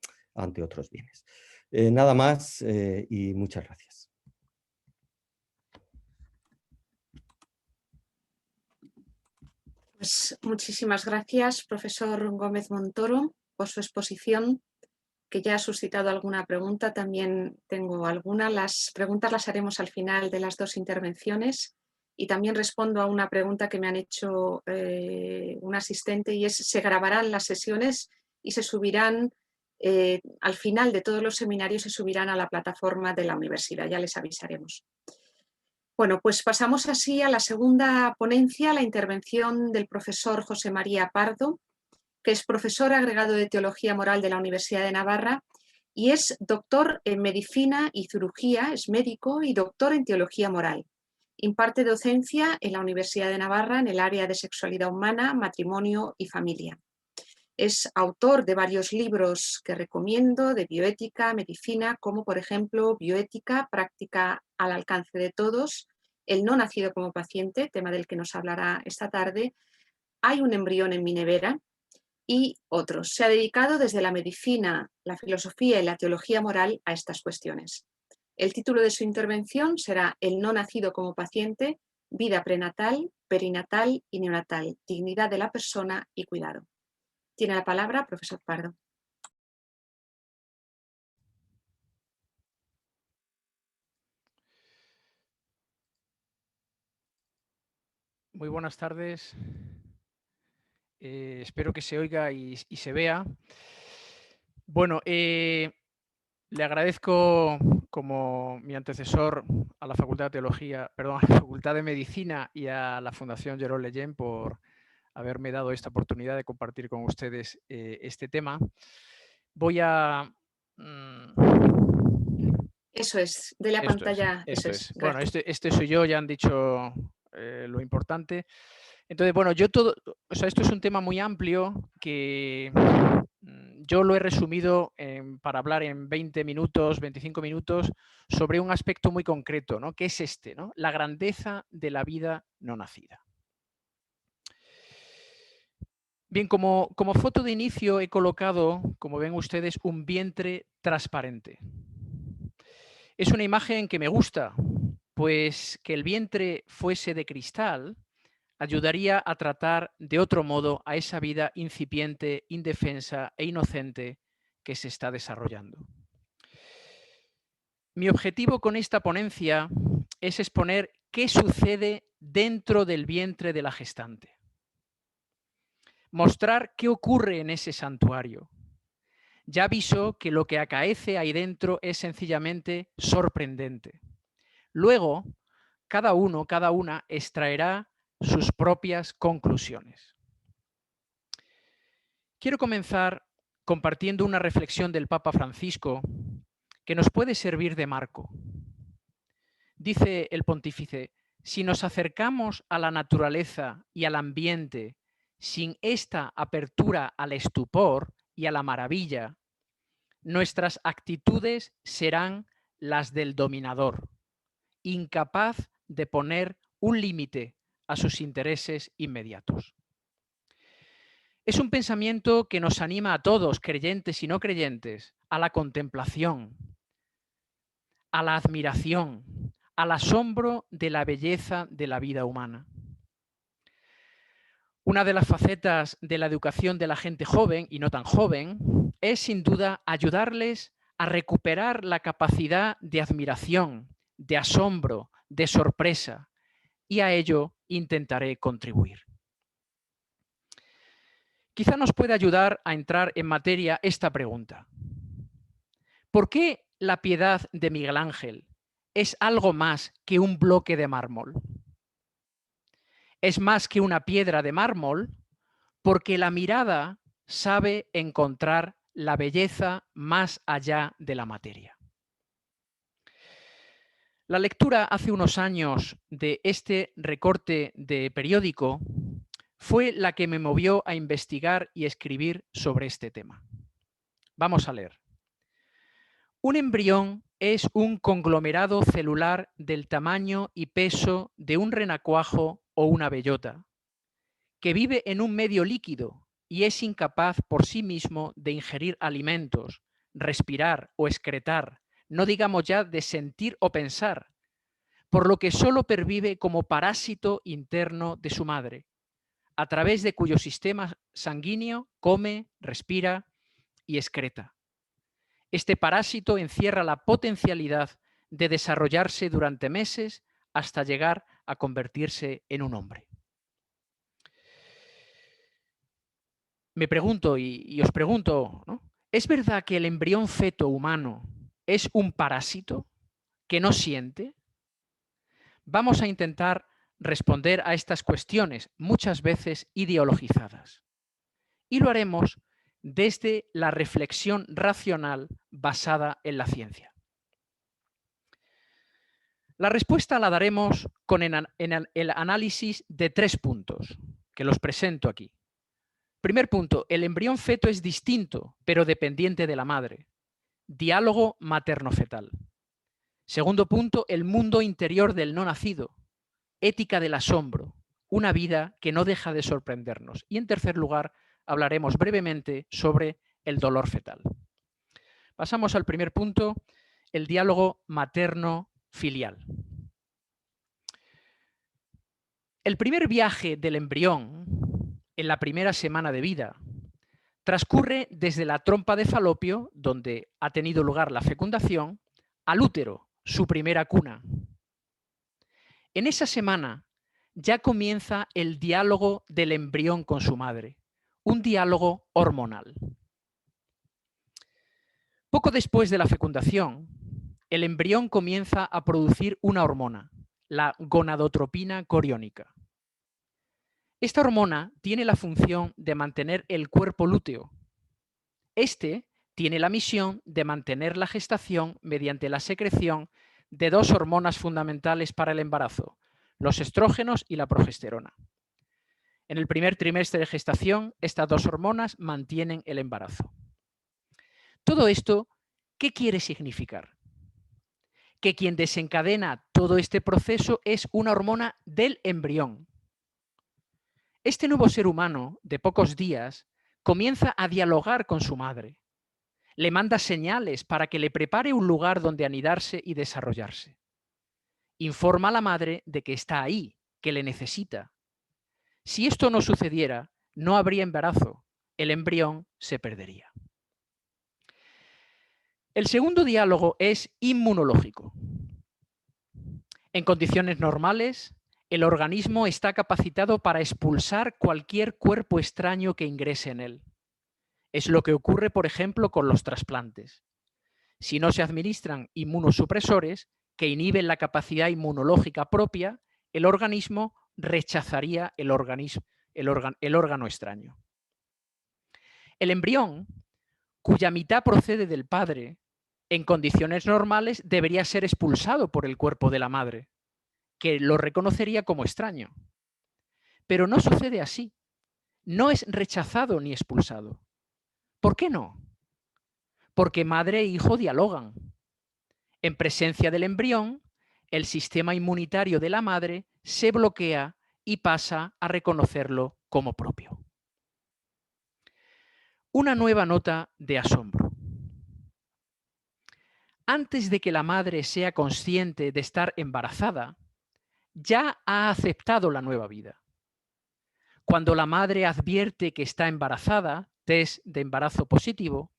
otros bienes. Nada más y muchas gracias. Pues muchísimas gracias, profesor Gómez Montoro, por su exposición, que ya ha suscitado alguna pregunta. También tengo alguna. Las preguntas las haremos al final de las dos intervenciones, y también respondo a una pregunta que me han hecho un asistente, y es: ¿se grabarán las sesiones y se subirán al final de todos los seminarios, se subirán a la plataforma de la universidad? Ya les avisaremos. Bueno, pues pasamos así a la segunda ponencia, la intervención del profesor José María Pardo, que es profesor agregado de Teología Moral de la Universidad de Navarra y es doctor en Medicina y Cirugía, es médico y doctor en Teología Moral. Imparte docencia en la Universidad de Navarra en el área de Sexualidad Humana, Matrimonio y Familia. Es autor de varios libros que recomiendo de bioética, medicina, como por ejemplo Bioética, práctica al alcance de todos, El no nacido como paciente, tema del que nos hablará esta tarde, Hay un embrión en mi nevera y otros. Se ha dedicado desde la medicina, la filosofía y la teología moral a estas cuestiones. El título de su intervención será El no nacido como paciente, vida prenatal, perinatal y neonatal, dignidad de la persona y cuidado. Tiene la palabra profesor Pardo. Muy buenas tardes. Espero que se oiga y se vea. Bueno, le agradezco, como mi antecesor, a la Facultad de Teología, perdón, a la Facultad de Medicina y a la Fundación Jérôme Lejeune por haberme dado esta oportunidad de compartir con ustedes este tema. Voy a... Eso es, de la pantalla, eso es. Bueno, este soy yo, ya han dicho lo importante. Entonces, bueno, esto es un tema muy amplio que yo lo he resumido para hablar en 20 minutos, 25 minutos, sobre un aspecto muy concreto, ¿no? Que es este, ¿no? La grandeza de la vida no nacida. Bien, como foto de inicio he colocado, como ven ustedes, un vientre transparente. Es una imagen que me gusta, pues que el vientre fuese de cristal ayudaría a tratar de otro modo a esa vida incipiente, indefensa e inocente que se está desarrollando. Mi objetivo con esta ponencia es exponer qué sucede dentro del vientre de la gestante. Mostrar qué ocurre en ese santuario. Ya aviso que lo que acaece ahí dentro es sencillamente sorprendente. Luego, cada uno, cada una extraerá sus propias conclusiones. Quiero comenzar compartiendo una reflexión del Papa Francisco que nos puede servir de marco. Dice el pontífice, si nos acercamos a la naturaleza y al ambiente sin esta apertura al estupor y a la maravilla, nuestras actitudes serán las del dominador, incapaz de poner un límite a sus intereses inmediatos. Es un pensamiento que nos anima a todos, creyentes y no creyentes, a la contemplación, a la admiración, al asombro de la belleza de la vida humana. Una de las facetas de la educación de la gente joven y no tan joven es sin duda ayudarles a recuperar la capacidad de admiración, de asombro, de sorpresa, y a ello intentaré contribuir. Quizá nos pueda ayudar a entrar en materia esta pregunta. ¿Por qué la piedad de Miguel Ángel es algo más que un bloque de mármol? Es más que una piedra de mármol porque la mirada sabe encontrar la belleza más allá de la materia. La lectura hace unos años de este recorte de periódico fue la que me movió a investigar y escribir sobre este tema. Vamos a leer. Un embrión es un conglomerado celular del tamaño y peso de un renacuajo o una bellota, que vive en un medio líquido y es incapaz por sí mismo de ingerir alimentos, respirar o excretar, no digamos ya de sentir o pensar, por lo que solo pervive como parásito interno de su madre, a través de cuyo sistema sanguíneo come, respira y excreta. Este parásito encierra la potencialidad de desarrollarse durante meses hasta llegar a convertirse en un hombre. Me pregunto y os pregunto, ¿no? ¿Es verdad que el embrión feto humano es un parásito que no siente? Vamos a intentar responder a estas cuestiones, muchas veces ideologizadas. Y lo haremos desde la reflexión racional basada en la ciencia. La respuesta la daremos con el análisis de 3 puntos, que los presento aquí. Primer punto, el embrión feto es distinto, pero dependiente de la madre. Diálogo materno-fetal. Segundo punto, el mundo interior del no nacido. Ética del asombro. Una vida que no deja de sorprendernos. Y en tercer lugar, hablaremos brevemente sobre el dolor fetal. Pasamos al primer punto, el diálogo materno-filial. El primer viaje del embrión, en la primera semana de vida, transcurre desde la trompa de Falopio, donde ha tenido lugar la fecundación, al útero, su primera cuna. En esa semana ya comienza el diálogo del embrión con su madre, un diálogo hormonal. Poco después de la fecundación, el embrión comienza a producir una hormona, la gonadotropina coriónica. Esta hormona tiene la función de mantener el cuerpo lúteo. Este tiene la misión de mantener la gestación mediante la secreción de dos hormonas fundamentales para el embarazo, los estrógenos y la progesterona. En el primer trimestre de gestación, estas dos hormonas mantienen el embarazo. Todo esto, ¿qué quiere significar? Que quien desencadena todo este proceso es una hormona del embrión. Este nuevo ser humano, de pocos días, comienza a dialogar con su madre. Le manda señales para que le prepare un lugar donde anidarse y desarrollarse. Informa a la madre de que está ahí, que le necesita. Si esto no sucediera, no habría embarazo, el embrión se perdería. El segundo diálogo es inmunológico. En condiciones normales, el organismo está capacitado para expulsar cualquier cuerpo extraño que ingrese en él. Es lo que ocurre, por ejemplo, con los trasplantes. Si no se administran inmunosupresores que inhiben la capacidad inmunológica propia, el organismo rechazaría el órgano extraño. El embrión, cuya mitad procede del padre, en condiciones normales debería ser expulsado por el cuerpo de la madre, que lo reconocería como extraño. Pero no sucede así. No es rechazado ni expulsado. ¿Por qué no? Porque madre e hijo dialogan. En presencia del embrión, el sistema inmunitario de la madre se bloquea y pasa a reconocerlo como propio. Una nueva nota de asombro. Antes de que la madre sea consciente de estar embarazada, ya ha aceptado la nueva vida. Cuando la madre advierte que está embarazada, test de embarazo positivo,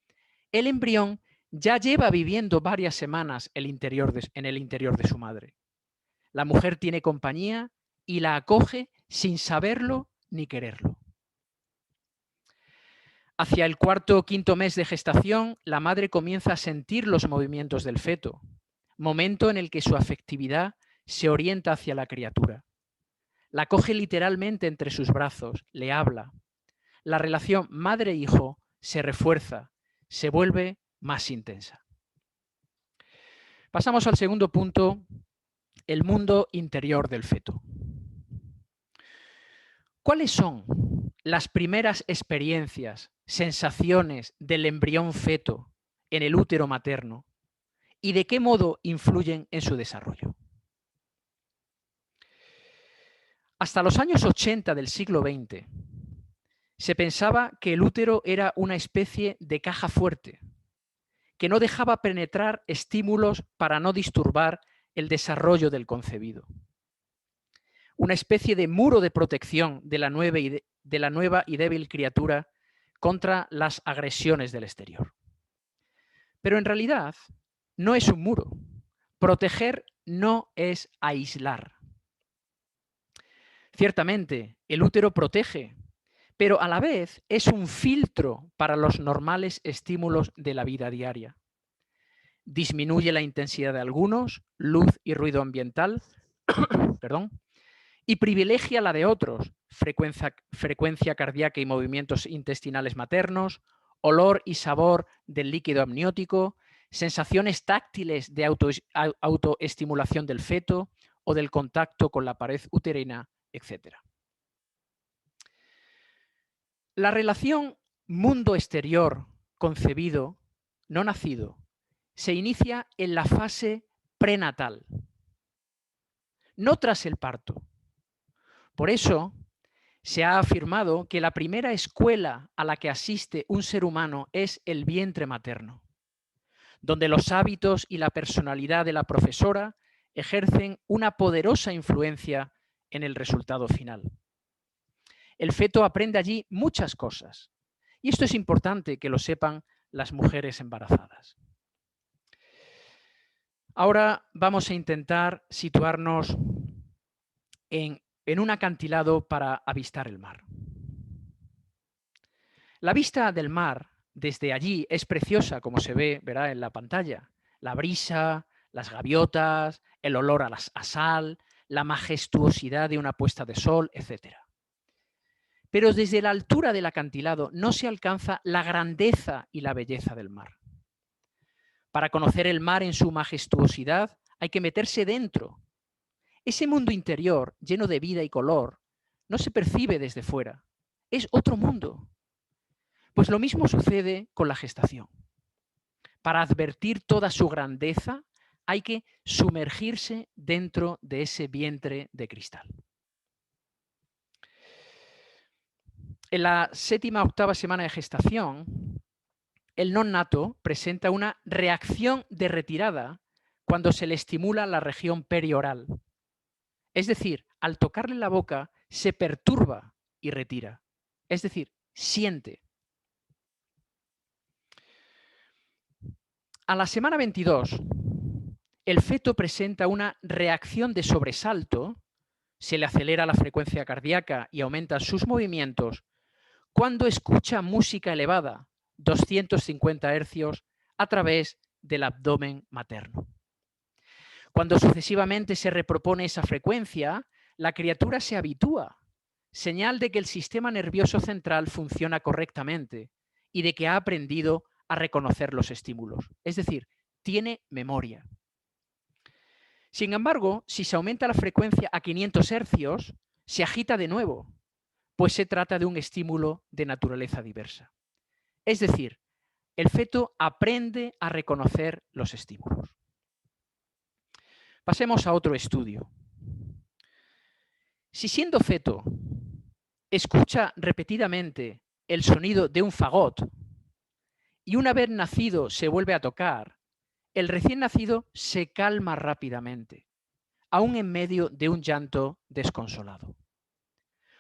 el embrión ya lleva viviendo varias semanas en el interior de su madre. La mujer tiene compañía y la acoge sin saberlo ni quererlo. Hacia el cuarto o quinto mes de gestación, la madre comienza a sentir los movimientos del feto, momento en el que su afectividad se orienta hacia la criatura. La coge literalmente entre sus brazos, le habla. La relación madre-hijo se refuerza, se vuelve más intensa. Pasamos al segundo punto, el mundo interior del feto. ¿Cuáles son las primeras experiencias, sensaciones del embrión feto en el útero materno y de qué modo influyen en su desarrollo? Hasta los años 80 del siglo XX se pensaba que el útero era una especie de caja fuerte que no dejaba penetrar estímulos para no disturbar el desarrollo del concebido. Una especie de muro de protección de la nueva y débil criatura contra las agresiones del exterior. Pero en realidad no es un muro. Proteger no es aislar. Ciertamente, el útero protege, pero a la vez es un filtro para los normales estímulos de la vida diaria. Disminuye la intensidad de algunos, luz y ruido ambiental, y privilegia la de otros, frecuencia cardíaca y movimientos intestinales maternos, olor y sabor del líquido amniótico, sensaciones táctiles de autoestimulación del feto o del contacto con la pared uterina, etc. La relación mundo exterior concebido, no nacido, se inicia en la fase prenatal, no tras el parto. Por eso se ha afirmado que la primera escuela a la que asiste un ser humano es el vientre materno, donde los hábitos y la personalidad de la profesora ejercen una poderosa influencia en el resultado final. El feto aprende allí muchas cosas, y esto es importante que lo sepan las mujeres embarazadas. Ahora vamos a intentar situarnos en un acantilado para avistar el mar. La vista del mar desde allí es preciosa, como se ve, verá en la pantalla. La brisa, las gaviotas, el olor a sal, la majestuosidad de una puesta de sol, etc. Pero desde la altura del acantilado no se alcanza la grandeza y la belleza del mar. Para conocer el mar en su majestuosidad hay que meterse dentro. Ese mundo interior, lleno de vida y color, no se percibe desde fuera. Es otro mundo. Pues lo mismo sucede con la gestación. Para advertir toda su grandeza, hay que sumergirse dentro de ese vientre de cristal. En la 7ª, 8ª semana de gestación, el non-nato presenta una reacción de retirada cuando se le estimula la región perioral. Es decir, al tocarle la boca, se perturba y retira. Es decir, siente. A la semana 22, el feto presenta una reacción de sobresalto, se le acelera la frecuencia cardíaca y aumentan sus movimientos cuando escucha música elevada, 250 Hz, a través del abdomen materno. Cuando sucesivamente se repropone esa frecuencia, la criatura se habitúa, señal de que el sistema nervioso central funciona correctamente y de que ha aprendido a reconocer los estímulos. Es decir, tiene memoria. Sin embargo, si se aumenta la frecuencia a 500 Hz, se agita de nuevo, pues se trata de un estímulo de naturaleza diversa. Es decir, el feto aprende a reconocer los estímulos. Pasemos a otro estudio. Si siendo feto escucha repetidamente el sonido de un fagot y una vez nacido se vuelve a tocar, el recién nacido se calma rápidamente, aún en medio de un llanto desconsolado.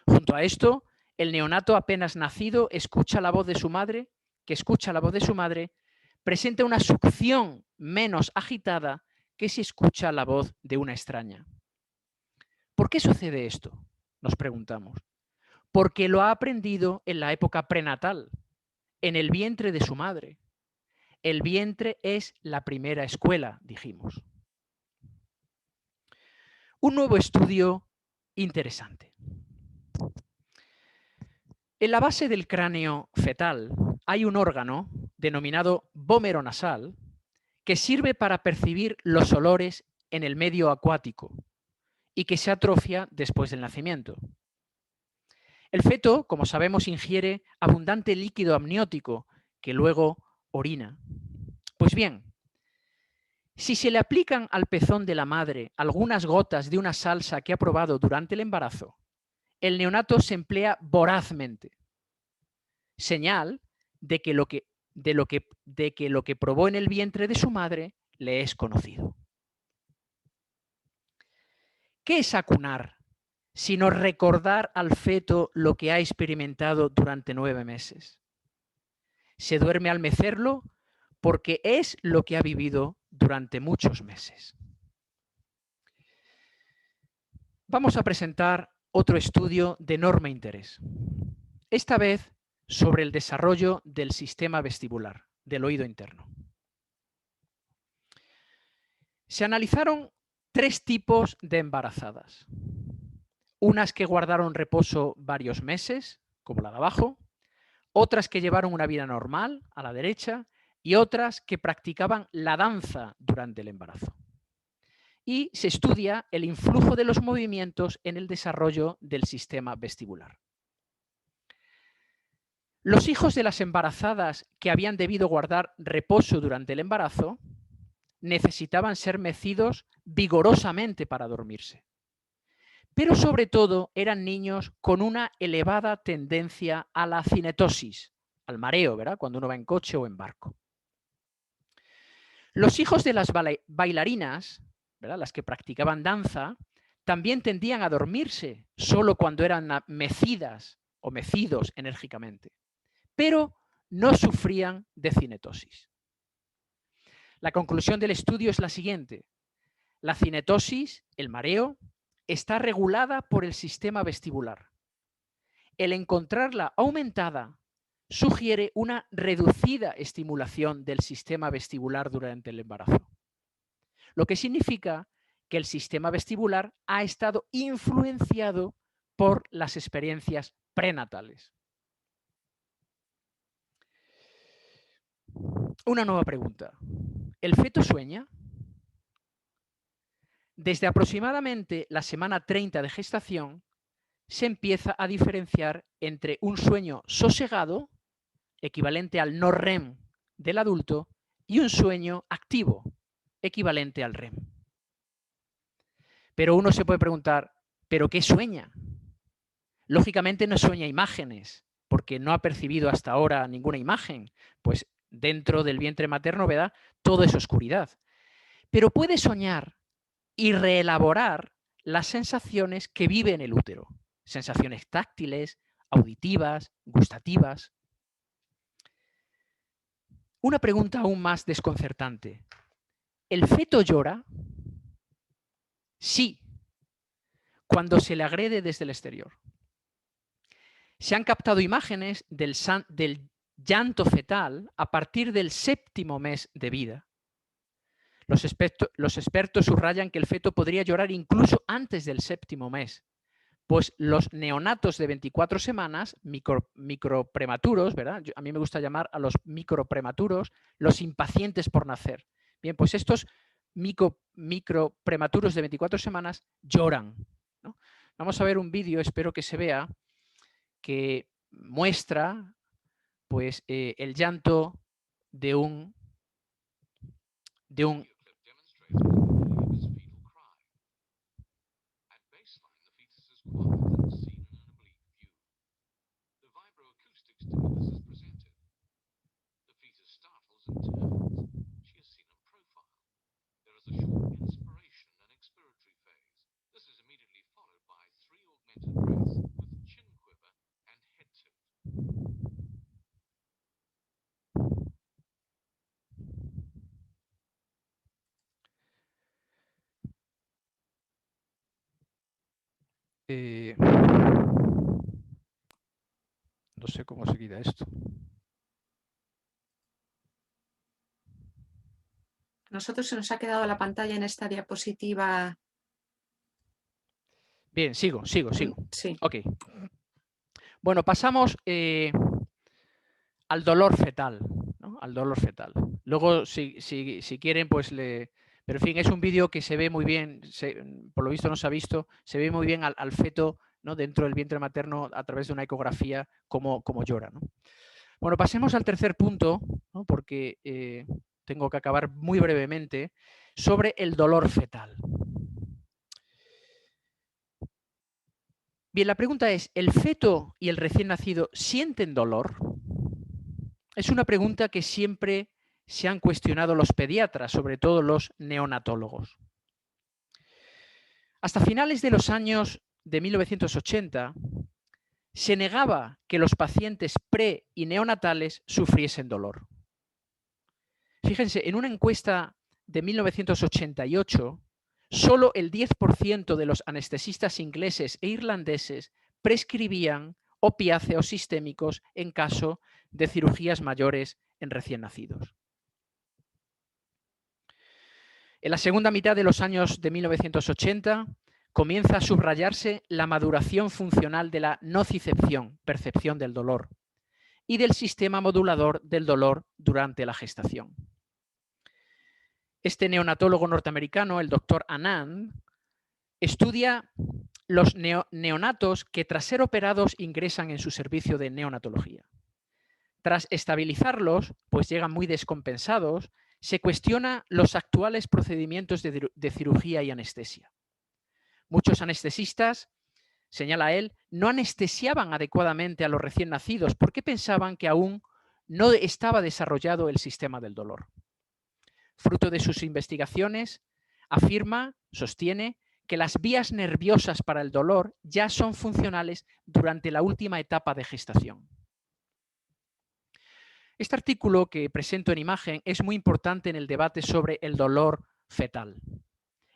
Junto a esto, el neonato apenas nacido escucha la voz de su madre, presenta una succión menos agitada que si escucha la voz de una extraña. ¿Por qué sucede esto? Nos preguntamos. Porque lo ha aprendido en la época prenatal, en el vientre de su madre. El vientre es la primera escuela, dijimos. Un nuevo estudio interesante. En la base del cráneo fetal hay un órgano denominado vómero nasal que sirve para percibir los olores en el medio acuático y que se atrofia después del nacimiento. El feto, como sabemos, ingiere abundante líquido amniótico que luego orina. Pues bien, si se le aplican al pezón de la madre algunas gotas de una salsa que ha probado durante el embarazo, el neonato se emplea vorazmente, señal de que lo que probó en el vientre de su madre le es conocido. ¿Qué es acunar? Sino recordar al feto lo que ha experimentado durante 9 meses. Se duerme al mecerlo porque es lo que ha vivido durante muchos meses. Vamos a presentar otro estudio de enorme interés. Esta vez sobre el desarrollo del sistema vestibular, del oído interno. Se analizaron 3 tipos de embarazadas. Unas que guardaron reposo varios meses, como la de abajo, otras que llevaron una vida normal, a la derecha, y otras que practicaban la danza durante el embarazo. Y se estudia el influjo de los movimientos en el desarrollo del sistema vestibular. Los hijos de las embarazadas que habían debido guardar reposo durante el embarazo necesitaban ser mecidos vigorosamente para dormirse. Pero sobre todo eran niños con una elevada tendencia a la cinetosis, al mareo, ¿verdad? Cuando uno va en coche o en barco. Los hijos de las bailarinas, ¿verdad? Las que practicaban danza, también tendían a dormirse solo cuando eran mecidas o mecidos enérgicamente, pero no sufrían de cinetosis. La conclusión del estudio es la siguiente. La cinetosis, el mareo, está regulada por el sistema vestibular. El encontrarla aumentada sugiere una reducida estimulación del sistema vestibular durante el embarazo, lo que significa que el sistema vestibular ha estado influenciado por las experiencias prenatales. Una nueva pregunta. ¿El feto sueña? Desde aproximadamente la semana 30 de gestación se empieza a diferenciar entre un sueño sosegado, equivalente al no REM del adulto, y un sueño activo, equivalente al REM. Pero uno se puede preguntar, ¿pero qué sueña? Lógicamente no sueña imágenes, porque no ha percibido hasta ahora ninguna imagen, pues dentro del vientre materno, ¿verdad? Todo es oscuridad. Pero puede soñar y reelaborar las sensaciones que vive en el útero. Sensaciones táctiles, auditivas, gustativas. Una pregunta aún más desconcertante. ¿El feto llora? Sí, cuando se le agrede desde el exterior. Se han captado imágenes del llanto fetal a partir del 7º mes de vida. Los expertos subrayan que el feto podría llorar incluso antes del 7º mes, pues los neonatos de 24 semanas, microprematuros, ¿verdad? A mí me gusta llamar a los microprematuros los impacientes por nacer. Bien, pues estos microprematuros de 24 semanas lloran, ¿no? Vamos a ver un vídeo, espero que se vea, que muestra pues, el llanto de un no sé cómo se quita esto. Nosotros se nos ha quedado la pantalla en esta diapositiva. Bien, sigo. Sí. Ok. Bueno, pasamos al dolor fetal, ¿no? Al dolor fetal. Luego, si quieren, pues Pero, en fin, es un vídeo que se ve muy bien, por lo visto no se ha visto, se ve muy bien al feto, ¿no? Dentro del vientre materno a través de una ecografía como llora, ¿no? Bueno, pasemos al tercer punto, ¿no? Porque tengo que acabar muy brevemente, sobre el dolor fetal. Bien, la pregunta es, ¿el feto y el recién nacido sienten dolor? Es una pregunta que siempre se han cuestionado los pediatras, sobre todo los neonatólogos. Hasta finales de los años de 1980, se negaba que los pacientes pre- y neonatales sufriesen dolor. Fíjense, en una encuesta de 1988, solo el 10% de los anestesistas ingleses e irlandeses prescribían opiáceos sistémicos en caso de cirugías mayores en recién nacidos. En la segunda mitad de los años de 1980 comienza a subrayarse la maduración funcional de la nocicepción, percepción del dolor, y del sistema modulador del dolor durante la gestación. Este neonatólogo norteamericano, el doctor Anand, estudia los neonatos que tras ser operados ingresan en su servicio de neonatología. Tras estabilizarlos, pues llegan muy descompensados, se cuestiona los actuales procedimientos de cirugía y anestesia. Muchos anestesistas, señala él, no anestesiaban adecuadamente a los recién nacidos porque pensaban que aún no estaba desarrollado el sistema del dolor. Fruto de sus investigaciones, sostiene que las vías nerviosas para el dolor ya son funcionales durante la última etapa de gestación. Este artículo que presento en imagen es muy importante en el debate sobre el dolor fetal.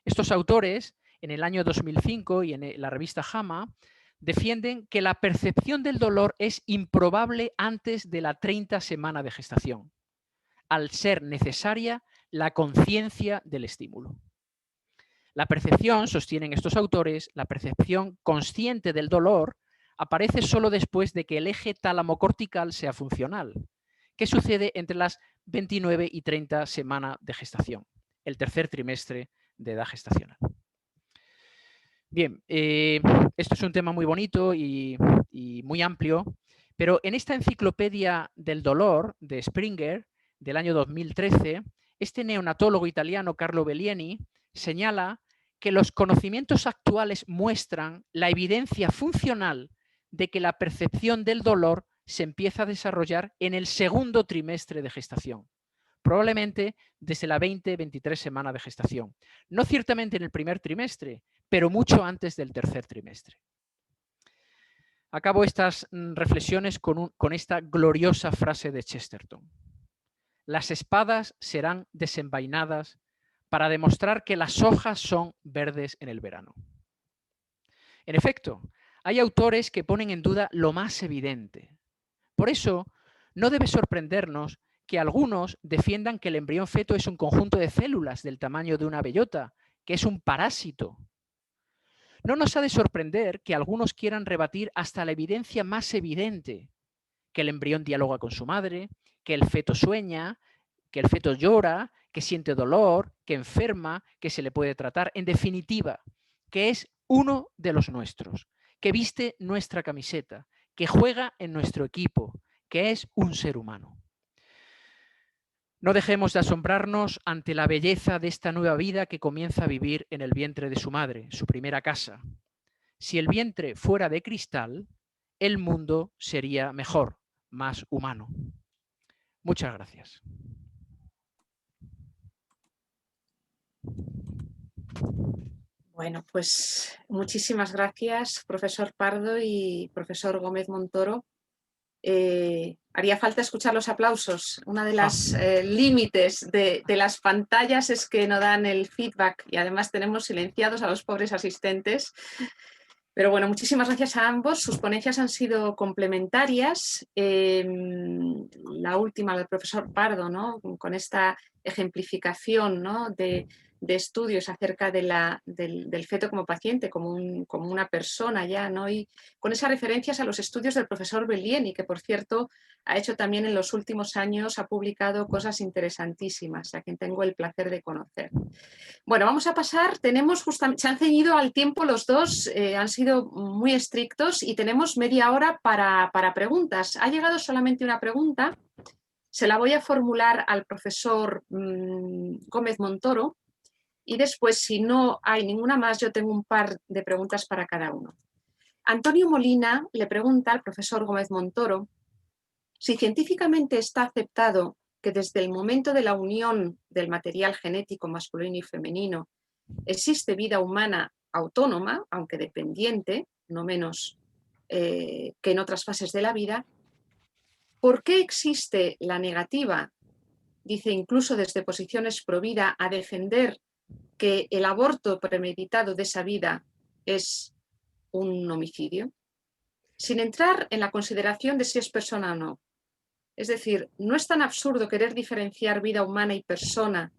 Estos autores, en el año 2005 y en la revista JAMA, defienden que la percepción del dolor es improbable antes de la 30 semana de gestación, al ser necesaria la conciencia del estímulo. La percepción, sostienen estos autores, la percepción consciente del dolor aparece solo después de que el eje tálamo-cortical sea funcional, que sucede entre las 29 y 30 semanas de gestación, el tercer trimestre de edad gestacional. Bien, esto es un tema muy bonito y muy amplio, pero en esta enciclopedia del dolor de Springer del año 2013, este neonatólogo italiano Carlo Bellieni señala que los conocimientos actuales muestran la evidencia funcional de que la percepción del dolor se empieza a desarrollar en el segundo trimestre de gestación, probablemente desde la 20-23 semana de gestación. No ciertamente en el primer trimestre, pero mucho antes del tercer trimestre. Acabo estas reflexiones con esta gloriosa frase de Chesterton. Las espadas serán desenvainadas para demostrar que las hojas son verdes en el verano. En efecto, hay autores que ponen en duda lo más evidente. Por eso, no debe sorprendernos que algunos defiendan que el embrión feto es un conjunto de células del tamaño de una bellota, que es un parásito. No nos ha de sorprender que algunos quieran rebatir hasta la evidencia más evidente, que el embrión dialoga con su madre, que el feto sueña, que el feto llora, que siente dolor, que enferma, que se le puede tratar. En definitiva, que es uno de los nuestros, que viste nuestra camiseta, que juega en nuestro equipo, que es un ser humano. No dejemos de asombrarnos ante la belleza de esta nueva vida que comienza a vivir en el vientre de su madre, su primera casa. Si el vientre fuera de cristal, el mundo sería mejor, más humano. Muchas gracias. Bueno, pues muchísimas gracias, profesor Pardo y profesor Gómez Montoro. Haría falta escuchar los aplausos. Una de las límites de las pantallas es que no dan el feedback y además tenemos silenciados a los pobres asistentes. Pero bueno, muchísimas gracias a ambos. Sus ponencias han sido complementarias. La última del profesor Pardo, ¿no? Con esta ejemplificación, ¿no? de estudios acerca de del feto como paciente, como una persona ya, ¿no? Y con esas referencias a los estudios del profesor Bellieni, que por cierto ha hecho también en los últimos años, ha publicado cosas interesantísimas, a quien tengo el placer de conocer. Bueno, vamos a pasar, se han ceñido al tiempo los dos, han sido muy estrictos y tenemos media hora para preguntas. Ha llegado solamente una pregunta, se la voy a formular al profesor Gómez Montoro y después, si no hay ninguna más, yo tengo un par de preguntas para cada uno. Antonio Molina le pregunta al profesor Gómez Montoro si científicamente está aceptado que desde el momento de la unión del material genético masculino y femenino existe vida humana autónoma, aunque dependiente, no menos que en otras fases de la vida. ¿Por qué existe la negativa, dice incluso desde posiciones pro vida, a defender que el aborto premeditado de esa vida es un homicidio? Sin entrar en la consideración de si es persona o no. Es decir, no es tan absurdo querer diferenciar vida humana y persona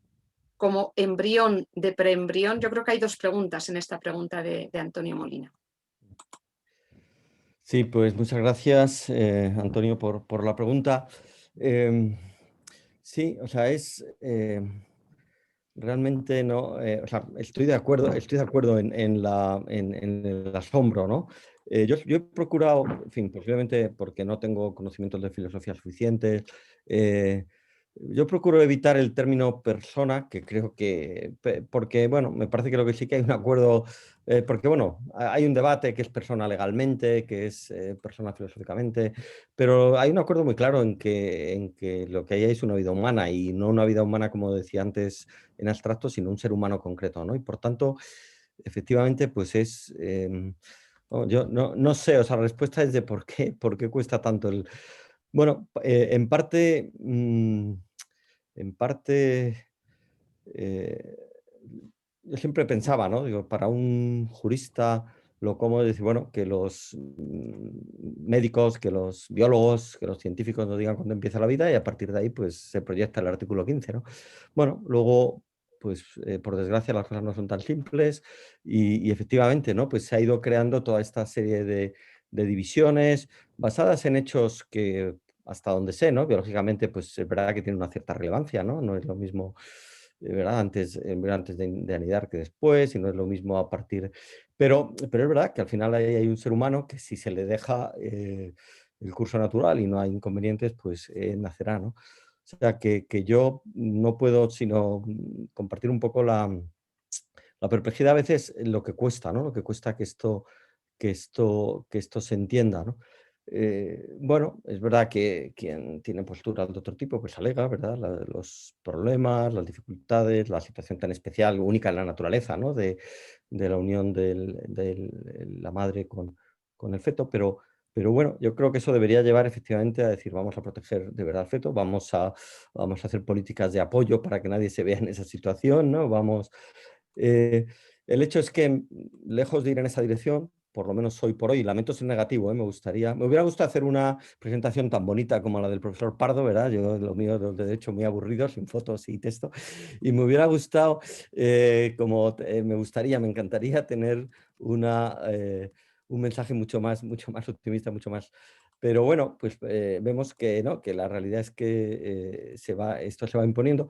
como embrión de preembrión. Yo creo que hay dos preguntas en esta pregunta de Antonio Molina. Sí, pues muchas gracias, Antonio, por la pregunta. Sí, o sea, realmente no, o sea, estoy de acuerdo en el asombro, ¿no? Yo he procurado, en fin, posiblemente porque no tengo conocimientos de filosofía suficientes, yo procuro evitar el término persona, que creo que, porque, bueno, me parece que lo que sí que hay un acuerdo, porque, bueno, hay un debate que es persona legalmente, que es persona filosóficamente, pero hay un acuerdo muy claro en que lo que hay es una vida humana y no una vida humana, como decía antes, en abstracto, sino un ser humano concreto, ¿no? Y por tanto, efectivamente, pues es... yo no sé, o sea, la respuesta es de por qué cuesta tanto el... Bueno, en parte, eh, yo siempre pensaba, ¿no? Digo, para un jurista lo cómodo es decir, bueno, que los médicos, que los biólogos, que los científicos nos digan cuándo empieza la vida y a partir de ahí pues se proyecta el artículo 15, ¿no? Bueno, luego, pues por desgracia las cosas no son tan simples y efectivamente, ¿no? Pues se ha ido creando toda esta serie de divisiones basadas en hechos que hasta donde sé, ¿no? Biológicamente, pues es verdad que tiene una cierta relevancia, ¿no? No es lo mismo, ¿verdad? Antes de anidar que después, y no es lo mismo a partir... Pero es verdad que al final hay un ser humano que si se le deja el curso natural y no hay inconvenientes, pues nacerá, ¿no? O sea, que yo no puedo sino compartir un poco la perplejidad a veces en lo que cuesta, ¿no? Lo que cuesta que esto se entienda, ¿no? Bueno, es verdad que quien tiene posturas de otro tipo, pues alega, ¿verdad? Los problemas, las dificultades, la situación tan especial, única en la naturaleza, ¿no? De la unión de la madre con el feto, pero bueno, yo creo que eso debería llevar efectivamente a decir, vamos a proteger de verdad al feto, vamos a hacer políticas de apoyo para que nadie se vea en esa situación, ¿no? Eh, el hecho es que, lejos de ir en esa dirección, por lo menos hoy por hoy, lamento ser negativo, me hubiera gustado hacer una presentación tan bonita como la del profesor Pardo, ¿verdad? Yo, lo mío de derecho muy aburrido, sin fotos y texto, y me hubiera gustado, me encantaría tener un mensaje mucho más optimista, mucho más... Pero bueno, pues vemos que, ¿no? Que la realidad es que esto se va imponiendo.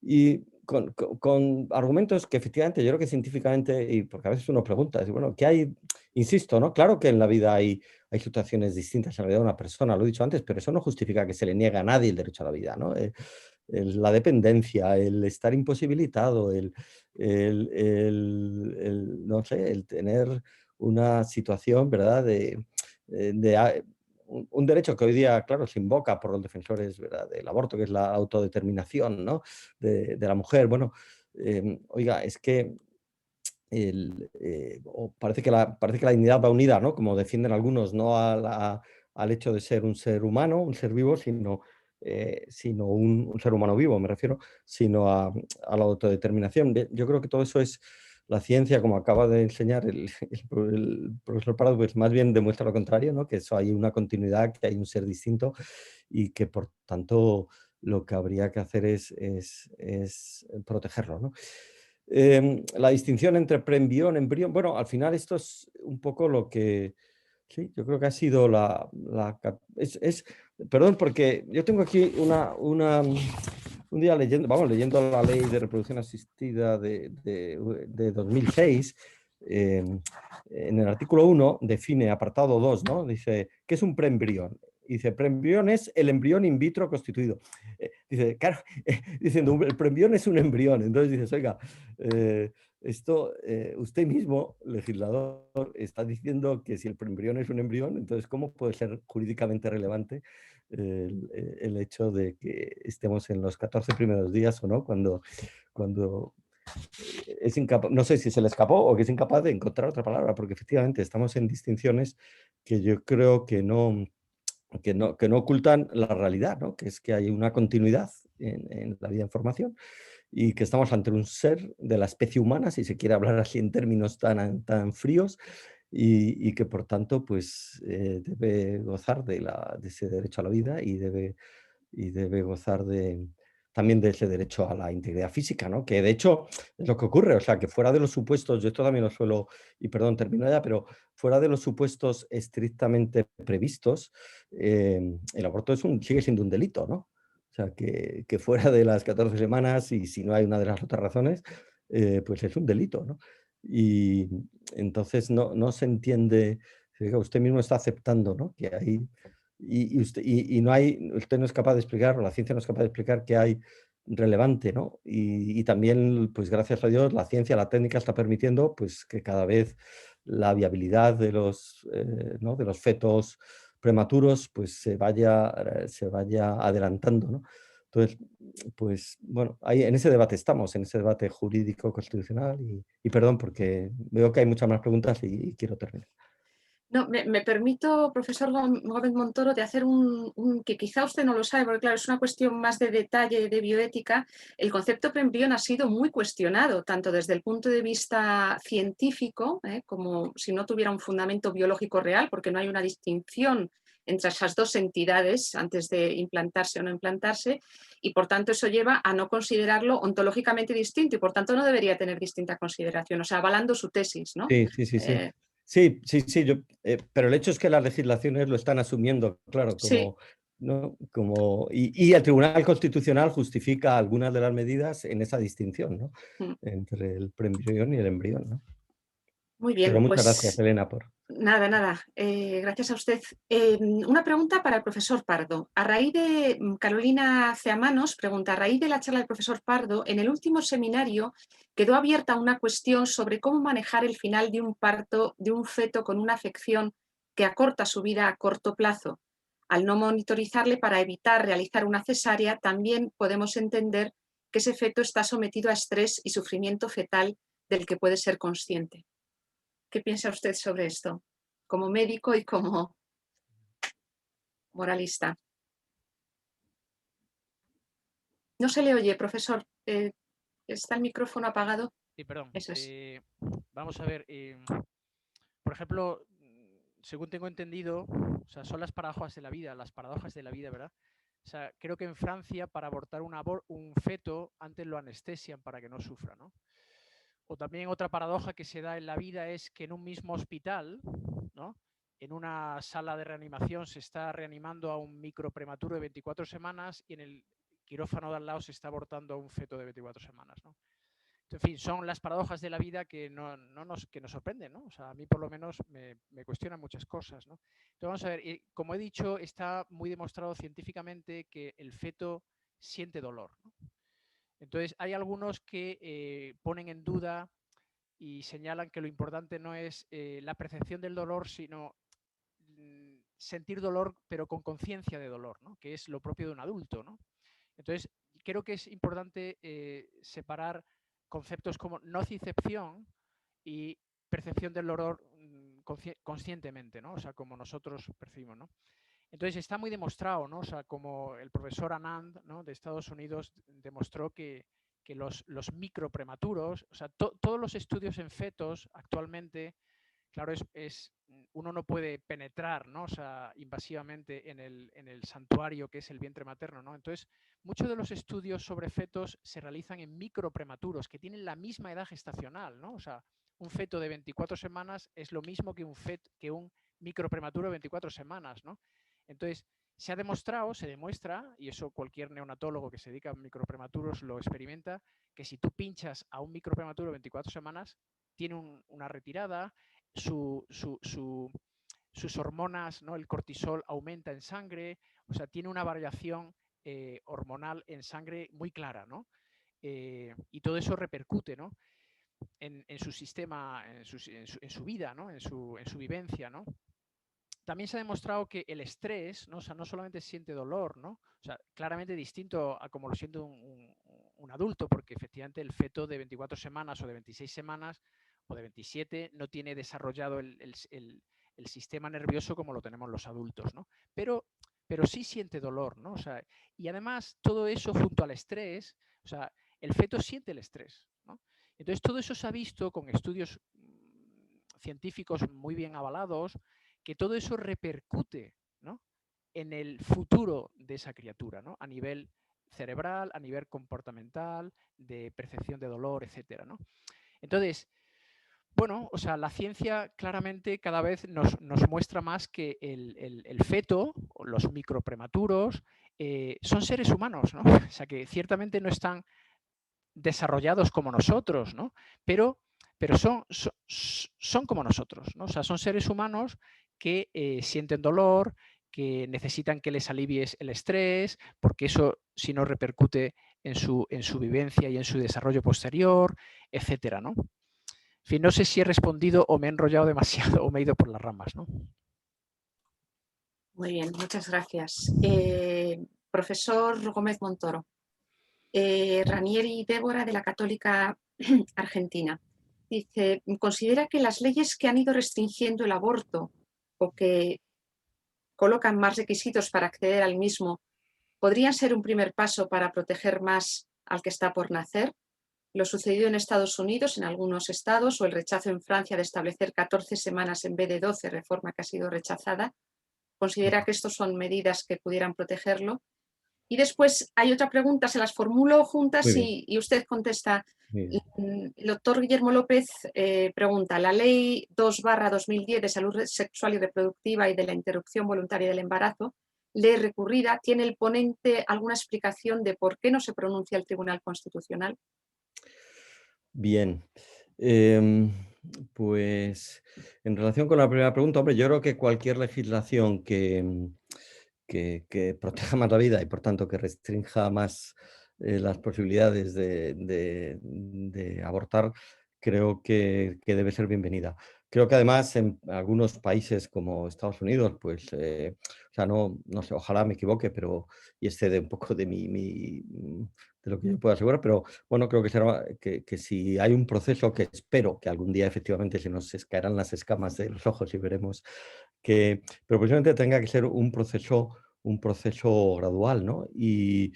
Y con argumentos que efectivamente yo creo que científicamente, y porque a veces uno pregunta, bueno, ¿qué hay? Insisto, ¿no? Claro que en la vida hay situaciones distintas en la vida de una persona, lo he dicho antes, pero eso no justifica que se le niegue a nadie el derecho a la vida, ¿no? La dependencia, el estar imposibilitado, no sé, el tener una situación, ¿verdad? Un derecho que hoy día, claro, se invoca por los defensores, ¿verdad? Del aborto, que es la autodeterminación, ¿no? De la mujer. Bueno, oiga, es que parece que la dignidad va unida, ¿no? Como defienden algunos, no al hecho de ser un ser humano, un ser vivo, sino un ser humano vivo, me refiero, sino a la autodeterminación. Yo creo que todo eso es la ciencia, como acaba de enseñar el profesor Pardo, pues más bien demuestra lo contrario, ¿no? Que eso hay una continuidad, que hay un ser distinto y que por tanto lo que habría que hacer es protegerlo, ¿no? La distinción entre preembrión, embrión, bueno, al final esto es un poco lo que, sí, yo creo que ha sido perdón, porque yo tengo aquí un día leyendo la ley de reproducción asistida de 2006, en el artículo 1 define apartado 2, ¿no? Dice, ¿qué es un preembrión? Dice, preembrión es el embrión in vitro constituido. Dice, claro, diciendo, el preembrión es un embrión. Entonces dices, oiga, usted mismo, legislador, está diciendo que si el preembrión es un embrión, entonces ¿cómo puede ser jurídicamente relevante el hecho de que estemos en los 14 primeros días o no, cuando es incapaz, no sé si se le escapó o que es incapaz de encontrar otra palabra, porque efectivamente estamos en distinciones que yo creo que no ocultan la realidad, ¿no? Que es que hay una continuidad en la vida en formación y que estamos ante un ser de la especie humana, si se quiere hablar así en términos tan fríos, y que por tanto pues, debe gozar de ese derecho a la vida y debe gozar también de ese derecho a la integridad física, ¿no? Que de hecho es lo que ocurre, o sea, que fuera de los supuestos, yo esto también lo suelo, y perdón, termino ya, pero fuera de los supuestos estrictamente previstos, el aborto sigue siendo un delito, ¿no? O sea, que fuera de las 14 semanas, y si no hay una de las otras razones, pues es un delito, ¿no? Y entonces no se entiende, usted mismo está aceptando, ¿no?, que hay, usted no es capaz de explicar, o la ciencia no es capaz de explicar qué hay relevante, ¿no? Y también, pues gracias a Dios, la ciencia, la técnica está permitiendo, pues, que cada vez la viabilidad de los, ¿no?, de los fetos prematuros, pues se vaya adelantando, ¿no? Entonces, pues bueno, ahí en ese debate estamos, en ese debate jurídico constitucional, y perdón, porque veo que hay muchas más preguntas y quiero terminar. No, me permito, profesor Gómez Montoro, de hacer que quizá usted no lo sabe, porque claro, es una cuestión más de detalle de bioética. El concepto preembrión ha sido muy cuestionado, tanto desde el punto de vista científico, como si no tuviera un fundamento biológico real, porque no hay una distinción entre esas dos entidades antes de implantarse o no implantarse, y por tanto eso lleva a no considerarlo ontológicamente distinto, y por tanto no debería tener distinta consideración, o sea, avalando su tesis, ¿no? Sí. Sí, pero el hecho es que las legislaciones lo están asumiendo, claro, Sí. ¿no?, y el Tribunal Constitucional justifica algunas de las medidas en esa distinción, ¿no?, entre el preembrión y el embrión, ¿no? Muy Pero bien, muchas gracias, pues Elena, por... nada. Gracias a usted. Una pregunta para el profesor Pardo. A raíz de Carolina Ceamanos pregunta, a raíz de la charla del profesor Pardo, en el último seminario quedó abierta una cuestión sobre cómo manejar el final de un parto de un feto con una afección que acorta su vida a corto plazo. Al no monitorizarle para evitar realizar una cesárea, también podemos entender que ese feto está sometido a estrés y sufrimiento fetal del que puede ser consciente. ¿Qué piensa usted sobre esto, como médico y como moralista? No se le oye, profesor. ¿Está el micrófono apagado? Sí, perdón. Eso es. Vamos a ver. Por ejemplo, según tengo entendido, o sea, son las paradojas de la vida, ¿verdad? O sea, creo que en Francia para abortar un feto antes lo anestesian para que no sufra, ¿no? O también otra paradoja que se da en la vida es que en un mismo hospital, ¿no?, en una sala de reanimación se está reanimando a un micro prematuro de 24 semanas y en el quirófano de al lado se está abortando a un feto de 24 semanas, ¿no? En fin, son las paradojas de la vida que nos sorprenden, ¿no? O sea, a mí por lo menos me cuestionan muchas cosas, ¿no? Entonces, vamos a ver, como he dicho, está muy demostrado científicamente que el feto siente dolor, ¿no? Entonces, hay algunos que ponen en duda y señalan que lo importante no es la percepción del dolor, sino sentir dolor, pero con conciencia de dolor, ¿no?, que es lo propio de un adulto, ¿no? Entonces, creo que es importante separar conceptos como nocicepción y percepción del dolor conscientemente, ¿no? O sea, como nosotros percibimos, ¿no? Entonces, está muy demostrado, ¿no? O sea, como el profesor Anand, ¿no?, de Estados Unidos demostró que los microprematuros, o sea, todos los estudios en fetos actualmente, claro, uno no puede penetrar, ¿no?, o sea, invasivamente en el santuario que es el vientre materno, ¿no? Entonces, muchos de los estudios sobre fetos se realizan en microprematuros que tienen la misma edad gestacional, ¿no? O sea, un feto de 24 semanas es lo mismo que un microprematuro de 24 semanas, ¿no? Entonces, se demuestra, y eso cualquier neonatólogo que se dedica a microprematuros lo experimenta, que si tú pinchas a un microprematuro de 24 semanas, tiene una retirada, sus hormonas, ¿no?, el cortisol aumenta en sangre, o sea, tiene una variación hormonal en sangre muy clara, ¿no? Y todo eso repercute, ¿no?, en su sistema, en su vida, ¿no?, en su vivencia, ¿no? También se ha demostrado que el estrés, ¿no?, o sea, no solamente siente dolor, ¿no?, o sea, claramente distinto a como lo siente un adulto, porque efectivamente el feto de 24 semanas o de 26 semanas o de 27 no tiene desarrollado el sistema nervioso como lo tenemos los adultos, ¿no? Pero sí siente dolor, ¿no? O sea, y además todo eso junto al estrés, o sea, el feto siente el estrés, ¿no? Entonces todo eso se ha visto con estudios científicos muy bien avalados, que todo eso repercute, ¿no?, en el futuro de esa criatura, ¿no?, a nivel cerebral, a nivel comportamental, de percepción de dolor, etcétera, ¿no? Entonces, bueno, o sea, la ciencia claramente cada vez nos muestra más que el feto, o los microprematuros, son seres humanos, ¿no? O sea, que ciertamente no están desarrollados como nosotros, ¿no? Pero son como nosotros, ¿no? O sea, son seres humanos que sienten dolor, que necesitan que les alivies el estrés, porque eso si no repercute en su vivencia y en su desarrollo posterior, etcétera, ¿no? En fin, no sé si he respondido o me he enrollado demasiado o me he ido por las ramas, ¿no? Muy bien, muchas gracias. Profesor Gómez Montoro. Ranieri Débora, de la Católica Argentina. Dice, ¿considera que las leyes que han ido restringiendo el aborto o que colocan más requisitos para acceder al mismo podrían ser un primer paso para proteger más al que está por nacer? Lo sucedido en Estados Unidos, en algunos estados, o el rechazo en Francia de establecer 14 semanas en vez de 12, reforma que ha sido rechazada. ¿Considera que estos son medidas que pudieran protegerlo? Y después hay otra pregunta, se las formulo juntas y usted contesta. El doctor Guillermo López pregunta, ¿la ley 2/2010 de salud sexual y reproductiva y de la interrupción voluntaria del embarazo, ley recurrida, tiene el ponente alguna explicación de por qué no se pronuncia el Tribunal Constitucional? Bien, pues en relación con la primera pregunta, hombre, yo creo que cualquier legislación que proteja más la vida y por tanto que restrinja más las posibilidades de abortar, creo que debe ser bienvenida. Creo que además en algunos países como Estados Unidos, pues, o sea, no sé, ojalá me equivoque, pero y excede un poco de de lo que yo puedo asegurar, pero bueno, creo que será que si hay un proceso que espero que algún día efectivamente se nos caerán las escamas de los ojos y veremos pero posiblemente tenga que ser un proceso gradual, ¿no? Y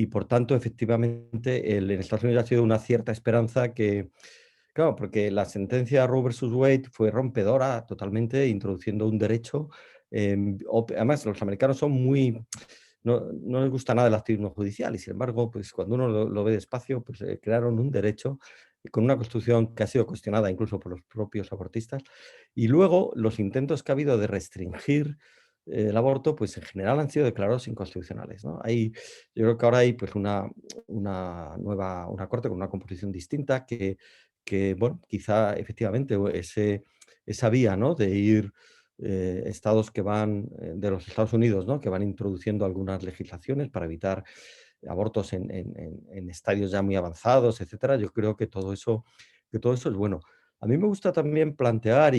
por tanto, efectivamente, en Estados Unidos ha sido una cierta esperanza que, claro, porque la sentencia Roe versus Wade fue rompedora totalmente, introduciendo un derecho. Además, los americanos son muy... No les gusta nada el activismo judicial y, sin embargo, pues cuando uno lo ve despacio, pues crearon un derecho con una constitución que ha sido cuestionada incluso por los propios abortistas. Y luego los intentos que ha habido de restringir el aborto, pues en general han sido declarados inconstitucionales, ¿no? Yo creo que ahora hay pues una corte con una composición distinta bueno, quizá efectivamente esa vía, ¿no? De ir estados que van, de los Estados Unidos, ¿no? Que van introduciendo algunas legislaciones para evitar abortos en estadios ya muy avanzados, etcétera. Yo creo que todo eso es bueno. A mí me gusta también plantear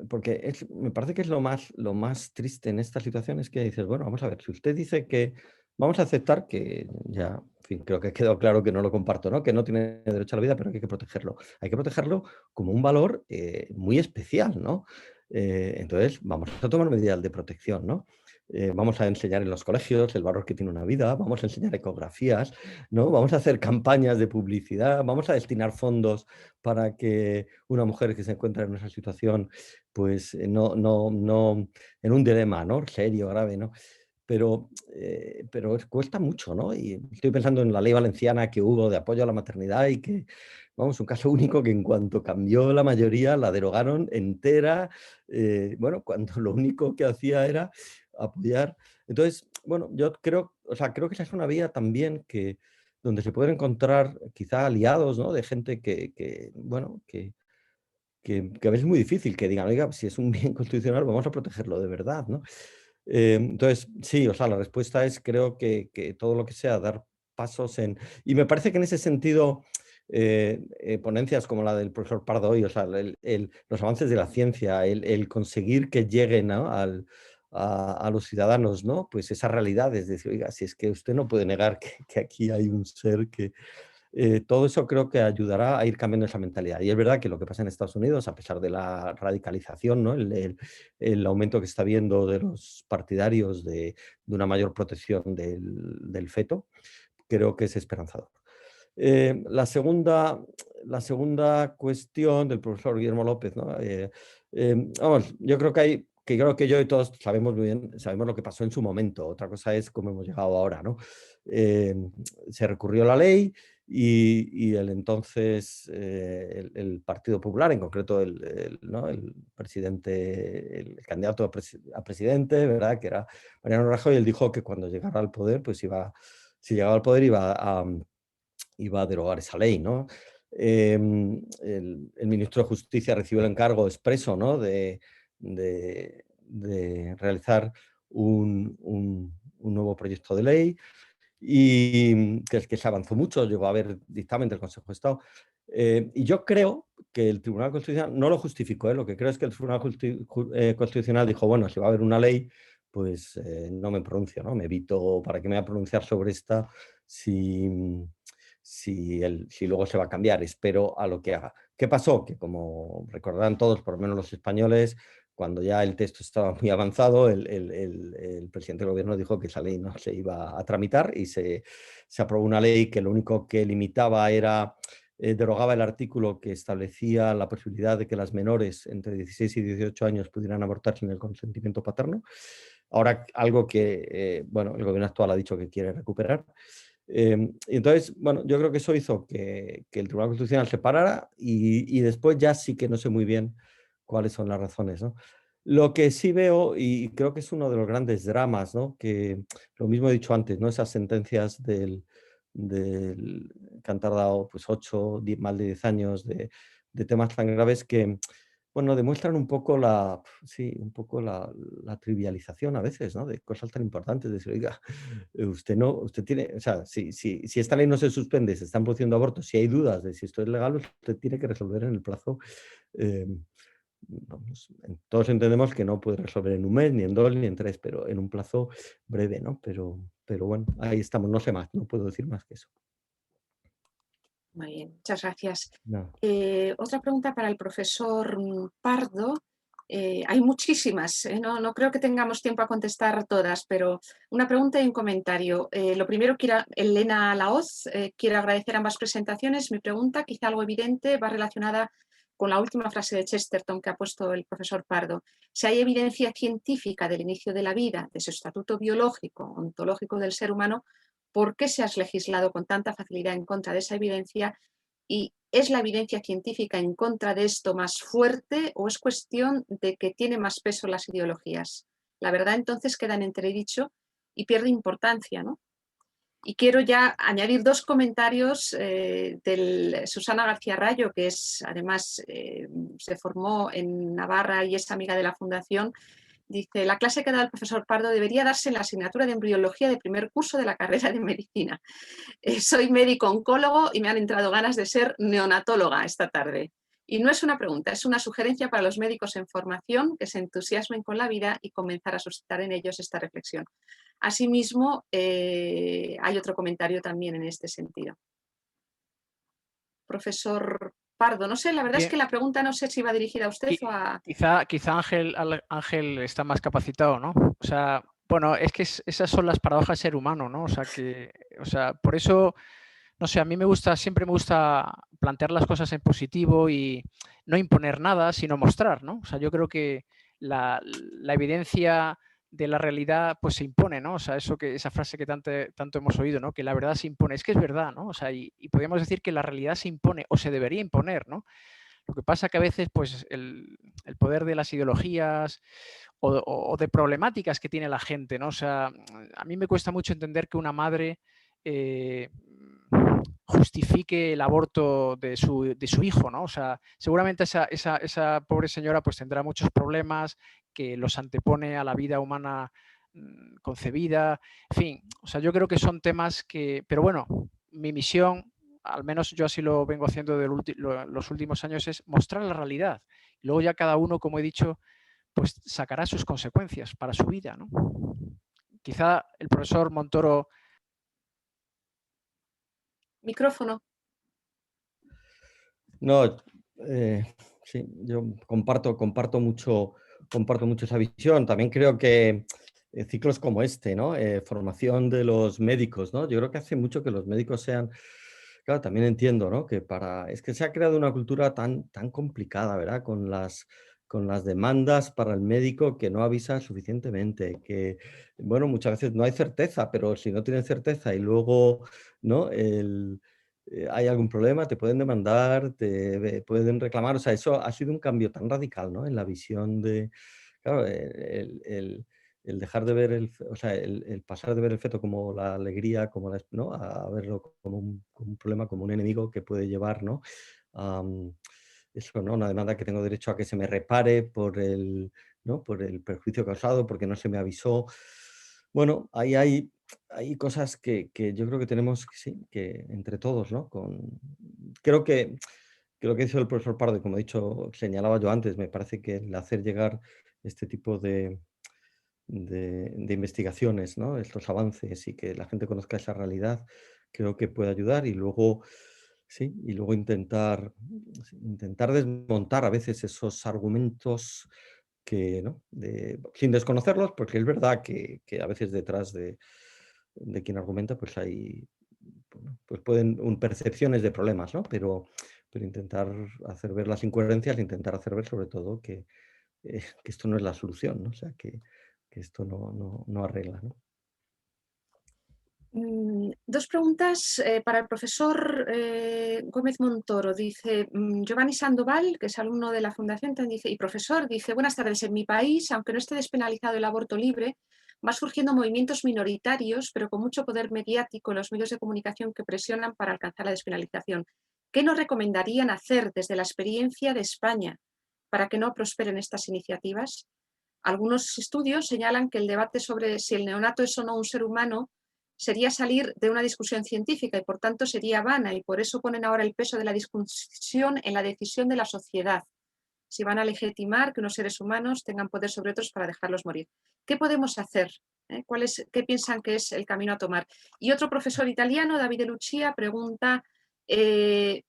porque me parece que es lo más triste en esta situación es que dices, bueno, vamos a ver, si usted dice que vamos a aceptar que ya, en fin, creo que ha quedado claro que no lo comparto, ¿no? Que no tiene derecho a la vida, pero que hay que protegerlo. Hay que protegerlo como un valor muy especial, ¿no? Entonces, vamos a tomar medidas de protección, ¿no? Vamos a enseñar en los colegios el valor que tiene una vida, vamos a enseñar ecografías, ¿no? Vamos a hacer campañas de publicidad, vamos a destinar fondos para que una mujer que se encuentra en esa situación, pues no, en un dilema, ¿no? Serio, grave, ¿no? Pero cuesta mucho, ¿no? Y estoy pensando en la ley valenciana que hubo de apoyo a la maternidad y que, vamos, un caso único que en cuanto cambió la mayoría la derogaron entera, bueno, cuando lo único que hacía era apoyar. Entonces, bueno, yo creo, o sea, creo que esa es una vía también donde se pueden encontrar quizá aliados, ¿no? De gente bueno, que a veces es muy difícil que digan, oiga, si es un bien constitucional, vamos a protegerlo de verdad, ¿no? Entonces, sí, o sea, la respuesta es creo que todo lo que sea dar pasos en... Y me parece que en ese sentido, ponencias como la del profesor Pardo hoy, o sea, los avances de la ciencia, el conseguir que lleguen, ¿no? a los ciudadanos, ¿no? Pues esa realidad es decir, oiga, si es que usted no puede negar que aquí hay un ser que... todo eso creo que ayudará a ir cambiando esa mentalidad. Y es verdad que lo que pasa en Estados Unidos, a pesar de la radicalización, ¿no? el aumento que está habiendo de los partidarios de una mayor protección del feto, creo que es esperanzador. La segunda cuestión del profesor Guillermo López, ¿no? Vamos, yo creo que yo y todos sabemos muy bien, sabemos lo que pasó en su momento. Otra cosa es cómo hemos llegado ahora, ¿no? Se recurrió la ley y el entonces el Partido Popular, en concreto ¿no? el presidente, el candidato a presidente, ¿verdad? Que era Mariano Rajoy, él dijo que cuando llegara al poder, pues si llegaba al poder iba a derogar esa ley, ¿no? El ministro de Justicia recibió el encargo expreso, ¿no? de realizar un nuevo proyecto de ley y que se avanzó mucho, llegó a haber dictamen del Consejo de Estado. Y yo creo que el Tribunal Constitucional no lo justificó, lo que creo es que el Tribunal Constitucional dijo, bueno, si va a haber una ley, pues no me pronuncio, ¿no? Me evito, ¿para qué me voy a pronunciar sobre esta si luego se va a cambiar? Espero a lo que haga. ¿Qué pasó? Que como recordarán todos, por lo menos los españoles, cuando ya el texto estaba muy avanzado, el presidente del gobierno dijo que esa ley no se iba a tramitar y se aprobó una ley que lo único que limitaba era, derogaba el artículo que establecía la posibilidad de que las menores entre 16 y 18 años pudieran abortar sin el consentimiento paterno. Ahora algo que, bueno, el gobierno actual ha dicho que quiere recuperar. Entonces, bueno, yo creo que eso hizo que el Tribunal Constitucional se parara y después ya sí que no sé muy bien cuáles son las razones, ¿no? Lo que sí veo, y creo que es uno de los grandes dramas, ¿no? Que lo mismo he dicho antes, ¿no? Esas sentencias que han tardado pues 8, más de 10 años de temas tan graves que, bueno, demuestran un poco la trivialización a veces, ¿no? De cosas tan importantes, de decir, oiga, usted tiene, o sea, si esta ley no se suspende, se están produciendo abortos, si hay dudas de si esto es legal, usted tiene que resolver en el plazo. Vamos, todos entendemos que no puede resolver en un mes, ni en 2, ni en 3, pero en un plazo breve, ¿no? Pero bueno, ahí estamos, no sé más, no puedo decir más que eso. Muy bien, muchas gracias. No. Otra pregunta para el profesor Pardo. Hay muchísimas, no creo que tengamos tiempo a contestar todas, pero una pregunta y un comentario. Lo primero, Elena Laoz, quiero agradecer ambas presentaciones. Mi pregunta, quizá algo evidente, va relacionada con la última frase de Chesterton que ha puesto el profesor Pardo. Si hay evidencia científica del inicio de la vida, de su estatuto biológico, ontológico del ser humano, ¿por qué se ha legislado con tanta facilidad en contra de esa evidencia? ¿Y es la evidencia científica en contra de esto más fuerte o es cuestión de que tiene más peso las ideologías? La verdad entonces queda en entredicho y pierde importancia, ¿no? Y quiero ya añadir 2 comentarios de Susana García Rayo, que es además se formó en Navarra y es amiga de la Fundación. Dice, la clase que ha dado el profesor Pardo debería darse en la asignatura de embriología de primer curso de la carrera de medicina. Soy médico oncólogo y me han entrado ganas de ser neonatóloga esta tarde. Y no es una pregunta, es una sugerencia para los médicos en formación que se entusiasmen con la vida y comenzar a suscitar en ellos esta reflexión. Asimismo, hay otro comentario también en este sentido. Profesor Pardo, no sé, la verdad es que la pregunta no sé si va dirigida a usted o a... Quizá Ángel está más capacitado, ¿no? O sea, bueno, es que esas son las paradojas del ser humano, ¿no? O sea, por eso, no sé, a mí siempre me gusta plantear las cosas en positivo y no imponer nada, sino mostrar, ¿no? O sea, yo creo que la evidencia de la realidad pues se impone, ¿no? O sea, esa frase que tanto hemos oído, ¿no? Que la verdad se impone, es que es verdad, ¿no? O sea, y podríamos decir que la realidad se impone o se debería imponer, ¿no? Lo que pasa que a veces pues el poder de las ideologías o de problemáticas que tiene la gente, ¿no? O sea, a mí me cuesta mucho entender que una madre justifique el aborto de su hijo, ¿no? O sea, seguramente esa pobre señora pues tendrá muchos problemas que los antepone a la vida humana concebida, en fin, o sea, yo creo que son temas que, pero bueno, mi misión, al menos yo así lo vengo haciendo los últimos años, es mostrar la realidad. Luego ya cada uno, como he dicho, pues sacará sus consecuencias para su vida, ¿no? Quizá el profesor Montoro... Micrófono. No, sí, yo comparto mucho esa visión. También creo que ciclos como este, ¿no? Formación de los médicos, ¿no? Yo creo que hace mucho que los médicos sean... Claro, también entiendo, ¿no? Es que se ha creado una cultura tan complicada, ¿verdad? Con las demandas para el médico que no avisa suficientemente, que, bueno, muchas veces no hay certeza, pero si no tienen certeza y luego, ¿no? hay algún problema, te pueden demandar, te pueden reclamar. O sea, eso ha sido un cambio tan radical, ¿no? En la visión de, claro, el dejar de ver o sea, el pasar de ver el feto como la alegría, como ¿no? A verlo como un problema, como un enemigo que puede llevar, ¿no? Eso, ¿no? Una demanda que tengo derecho a que se me repare ¿no? Por el perjuicio causado, porque no se me avisó. Bueno, ahí hay cosas que yo creo que tenemos sí, que entre todos, ¿no? Creo que lo que hizo el profesor Pardo, y como he dicho, señalaba yo antes, me parece que el hacer llegar este tipo de investigaciones, ¿no? Estos avances y que la gente conozca esa realidad, creo que puede ayudar. Y luego, sí, y luego intentar desmontar a veces esos argumentos que, ¿no? Sin desconocerlos, porque es verdad que a veces detrás de quien argumenta pues hay, bueno, pues pueden percepciones de problemas, ¿no? Pero intentar hacer ver las incoherencias, intentar hacer ver sobre todo que esto no es la solución, ¿no? O sea, que esto no arregla, ¿no? Dos preguntas para el profesor Gómez Montoro. Dice Giovanni Sandoval, que es alumno de la Fundación, dice, y profesor, dice, buenas tardes, en mi país, aunque no esté despenalizado el aborto libre, va surgiendo movimientos minoritarios, pero con mucho poder mediático en los medios de comunicación que presionan para alcanzar la despenalización. ¿Qué nos recomendarían hacer desde la experiencia de España para que no prosperen estas iniciativas? Algunos estudios señalan que el debate sobre si el neonato es o no un ser humano sería salir de una discusión científica y por tanto sería vana, y por eso ponen ahora el peso de la discusión en la decisión de la sociedad, si van a legitimar que unos seres humanos tengan poder sobre otros para dejarlos morir. ¿Qué podemos hacer? ¿Qué piensan que es el camino a tomar? Y otro profesor italiano, Davide Lucia, pregunta, ¿cree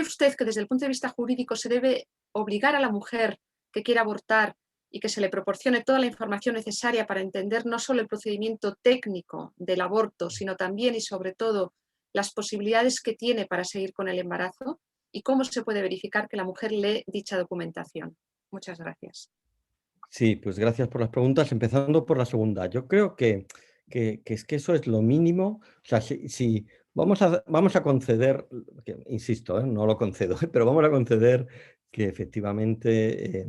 usted que desde el punto de vista jurídico se debe obligar a la mujer que quiera abortar y que se le proporcione toda la información necesaria para entender no solo el procedimiento técnico del aborto, sino también y sobre todo las posibilidades que tiene para seguir con el embarazo? ¿Y cómo se puede verificar que la mujer lee dicha documentación? Muchas gracias. Sí, pues gracias por las preguntas. Empezando por la segunda. Yo creo que es que eso es lo mínimo. O sea, si vamos a conceder, insisto, no lo concedo, pero vamos a conceder que efectivamente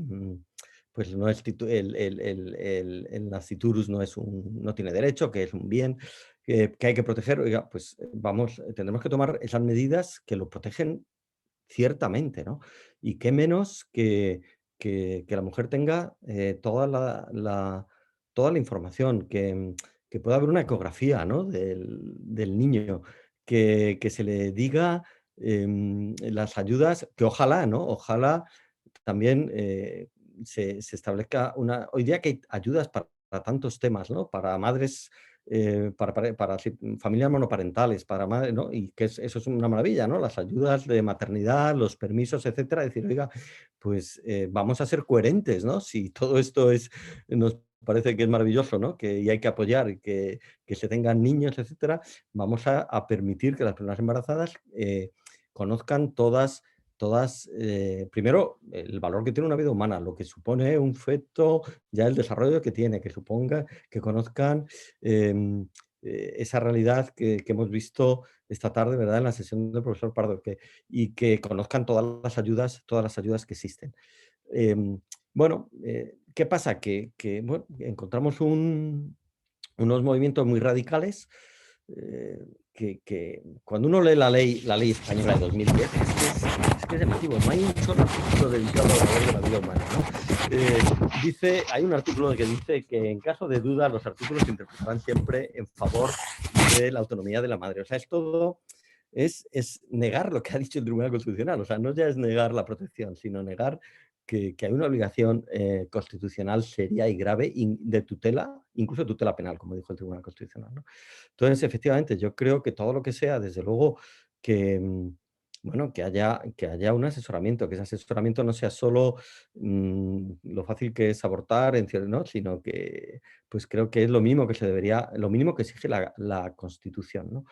pues no es el nasciturus no tiene derecho, que es un bien, que hay que proteger. Oiga, pues tendremos que tomar esas medidas que lo protegen ciertamente, ¿no? Y qué menos que la mujer tenga toda la información, que pueda haber una ecografía, ¿no? del niño, que se le diga las ayudas, que ojalá, ¿no? Ojalá también se establezca hoy día que hay ayudas para tantos temas, ¿no? Para madres, familias monoparentales, para madres, ¿no? Y que eso es una maravilla, ¿no? Las ayudas de maternidad, los permisos, etcétera. Decir, oiga, pues vamos a ser coherentes, ¿no? Si todo esto nos parece que es maravilloso, ¿no? Y hay que apoyar y que se tengan niños, etcétera, vamos a permitir que las personas embarazadas conozcan todas, primero, el valor que tiene una vida humana, lo que supone un feto, ya el desarrollo que tiene, que conozcan esa realidad que hemos visto esta tarde, ¿verdad? En la sesión del profesor Pardo, y que conozcan todas las ayudas que existen. Bueno, ¿qué pasa? Bueno, encontramos unos movimientos muy radicales que cuando uno lee la ley española de 2010, es que es llamativo, no hay un solo artículo dedicado al valor de la vida humana, ¿no? Hay un artículo que dice que en caso de duda los artículos se interpretarán siempre en favor de la autonomía de la madre. O sea, es negar lo que ha dicho el Tribunal Constitucional. O sea, no ya es negar la protección, sino negar que hay una obligación constitucional seria y grave de tutela, incluso tutela penal, como dijo el Tribunal Constitucional, ¿no? Entonces, efectivamente, yo creo que todo lo que sea, desde luego, bueno, que haya un asesoramiento, que ese asesoramiento no sea solo lo fácil que es abortar, ¿no? Sino que, pues creo que es lo mínimo lo mínimo que exige la Constitución, ¿no?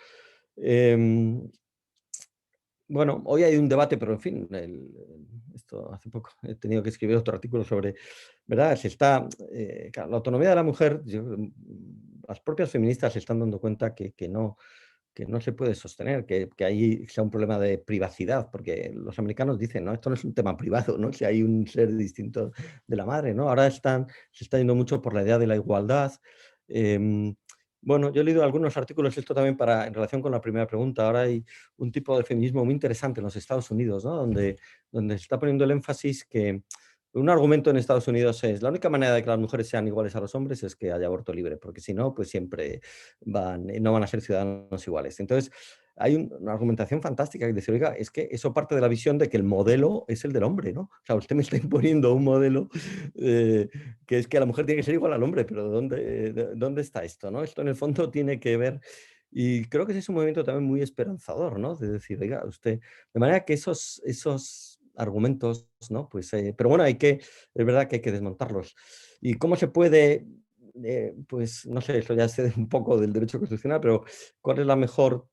Bueno, hoy hay un debate, pero en fin, esto hace poco he tenido que escribir otro artículo sobre, ¿verdad? Claro, la autonomía de la mujer, las propias feministas se están dando cuenta que no, no se puede sostener, que ahí sea un problema de privacidad, porque los americanos dicen, no, esto no es un tema privado, ¿no? Si hay un ser distinto de la madre, ¿no? Ahora se está yendo mucho por la idea de la igualdad. Bueno, yo he leído algunos artículos, esto también en relación con la primera pregunta. Ahora hay un tipo de feminismo muy interesante en los Estados Unidos, ¿no? Donde se está poniendo el énfasis que un argumento en Estados Unidos es la única manera de que las mujeres sean iguales a los hombres es que haya aborto libre, porque si no, pues siempre no van a ser ciudadanos iguales. Entonces, hay una argumentación fantástica que dice, oiga, es que eso parte de la visión de que el modelo es el del hombre, ¿no? O sea, usted me está imponiendo un modelo que es que la mujer tiene que ser igual al hombre, pero ¿dónde está esto, no? Esto en el fondo tiene que ver, y creo que ese es un movimiento también muy esperanzador, ¿no? De decir, oiga, usted, de manera que esos argumentos, ¿no? Pues, pero bueno, es verdad que hay que desmontarlos. ¿Y cómo se puede, pues, no sé, eso ya sé un poco del derecho constitucional, pero cuál es la mejor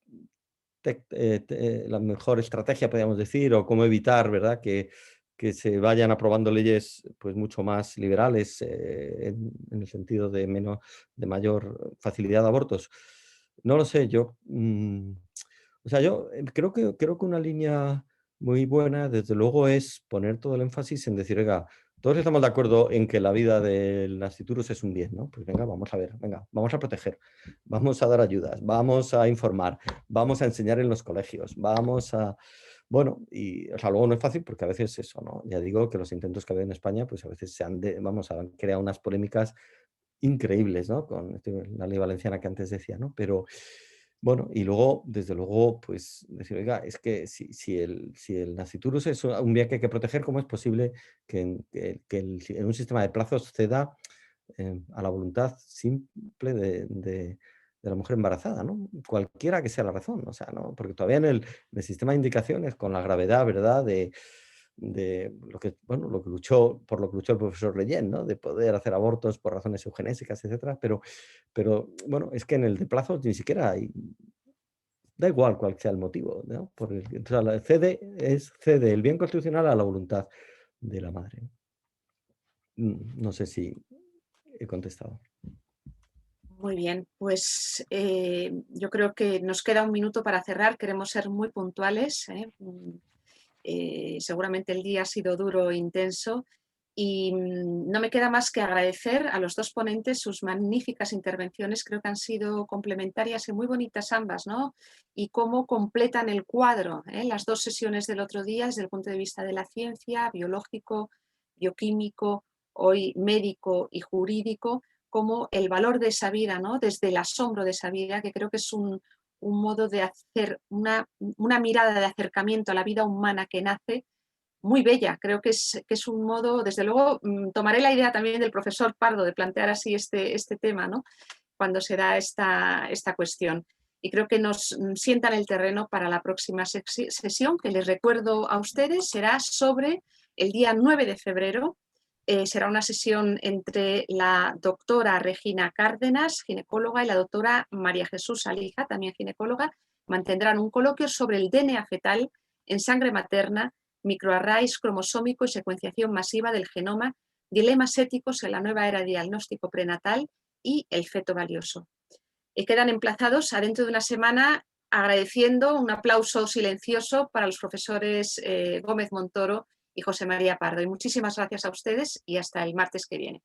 estrategia, podríamos decir, o cómo evitar, ¿verdad?, que se vayan aprobando leyes pues mucho más liberales en el sentido de mayor facilidad de abortos? No lo sé, yo creo que una línea muy buena, desde luego, es poner todo el énfasis en decir, oiga, todos estamos de acuerdo en que la vida del nasciturus es un bien, ¿no? Pues venga, vamos a ver, venga, vamos a proteger, vamos a dar ayudas, vamos a informar, vamos a enseñar en los colegios, vamos a... Bueno, y o sea, luego no es fácil porque a veces eso, ¿no? Ya digo que los intentos que ha habido en España, pues a veces han creado unas polémicas increíbles, ¿no? Con la ley valenciana que antes decía, ¿no? Pero bueno, y luego, desde luego, pues decir, oiga, es que si el nasciturus es un bien que hay que proteger, ¿cómo es posible que en un sistema de plazos ceda a la voluntad simple de la mujer embarazada, ¿no? Cualquiera que sea la razón, o sea, ¿no? Porque todavía en el sistema de indicaciones, con la gravedad, ¿verdad?, de lo que luchó el profesor Leyen, ¿no?, de poder hacer abortos por razones eugenésicas, etcétera, pero bueno, es que en el de plazos ni siquiera hay, da igual cuál sea el motivo, ¿no? O sea, cede el bien constitucional a la voluntad de la madre. No sé si he contestado. Muy bien, pues yo creo que nos queda un minuto para cerrar. Queremos ser muy puntuales. Seguramente el día ha sido duro e intenso y no me queda más que agradecer a los dos ponentes sus magníficas intervenciones. Creo que han sido complementarias y muy bonitas ambas, ¿no? Y cómo completan el cuadro, las dos sesiones del otro día desde el punto de vista de la ciencia, biológico, bioquímico, hoy médico y jurídico, como el valor de esa vida, ¿no?, desde el asombro de esa vida, que creo que es un modo de hacer una mirada de acercamiento a la vida humana que nace muy bella. Creo que es un modo, desde luego, tomaré la idea también del profesor Pardo de plantear así este tema, ¿no?, cuando se da esta cuestión. Y creo que nos sientan el terreno para la próxima sesión, que les recuerdo a ustedes, será sobre el día 9 de febrero. Será una sesión entre la doctora Regina Cárdenas, ginecóloga, y la doctora María Jesús Alija, también ginecóloga. Mantendrán un coloquio sobre el DNA fetal en sangre materna, microarrays cromosómico y secuenciación masiva del genoma, dilemas éticos en la nueva era de diagnóstico prenatal y el feto valioso. Quedan emplazados a dentro de una semana, agradeciendo un aplauso silencioso para los profesores Gómez Montoro y José María Pardo. Y muchísimas gracias a ustedes y hasta el martes que viene.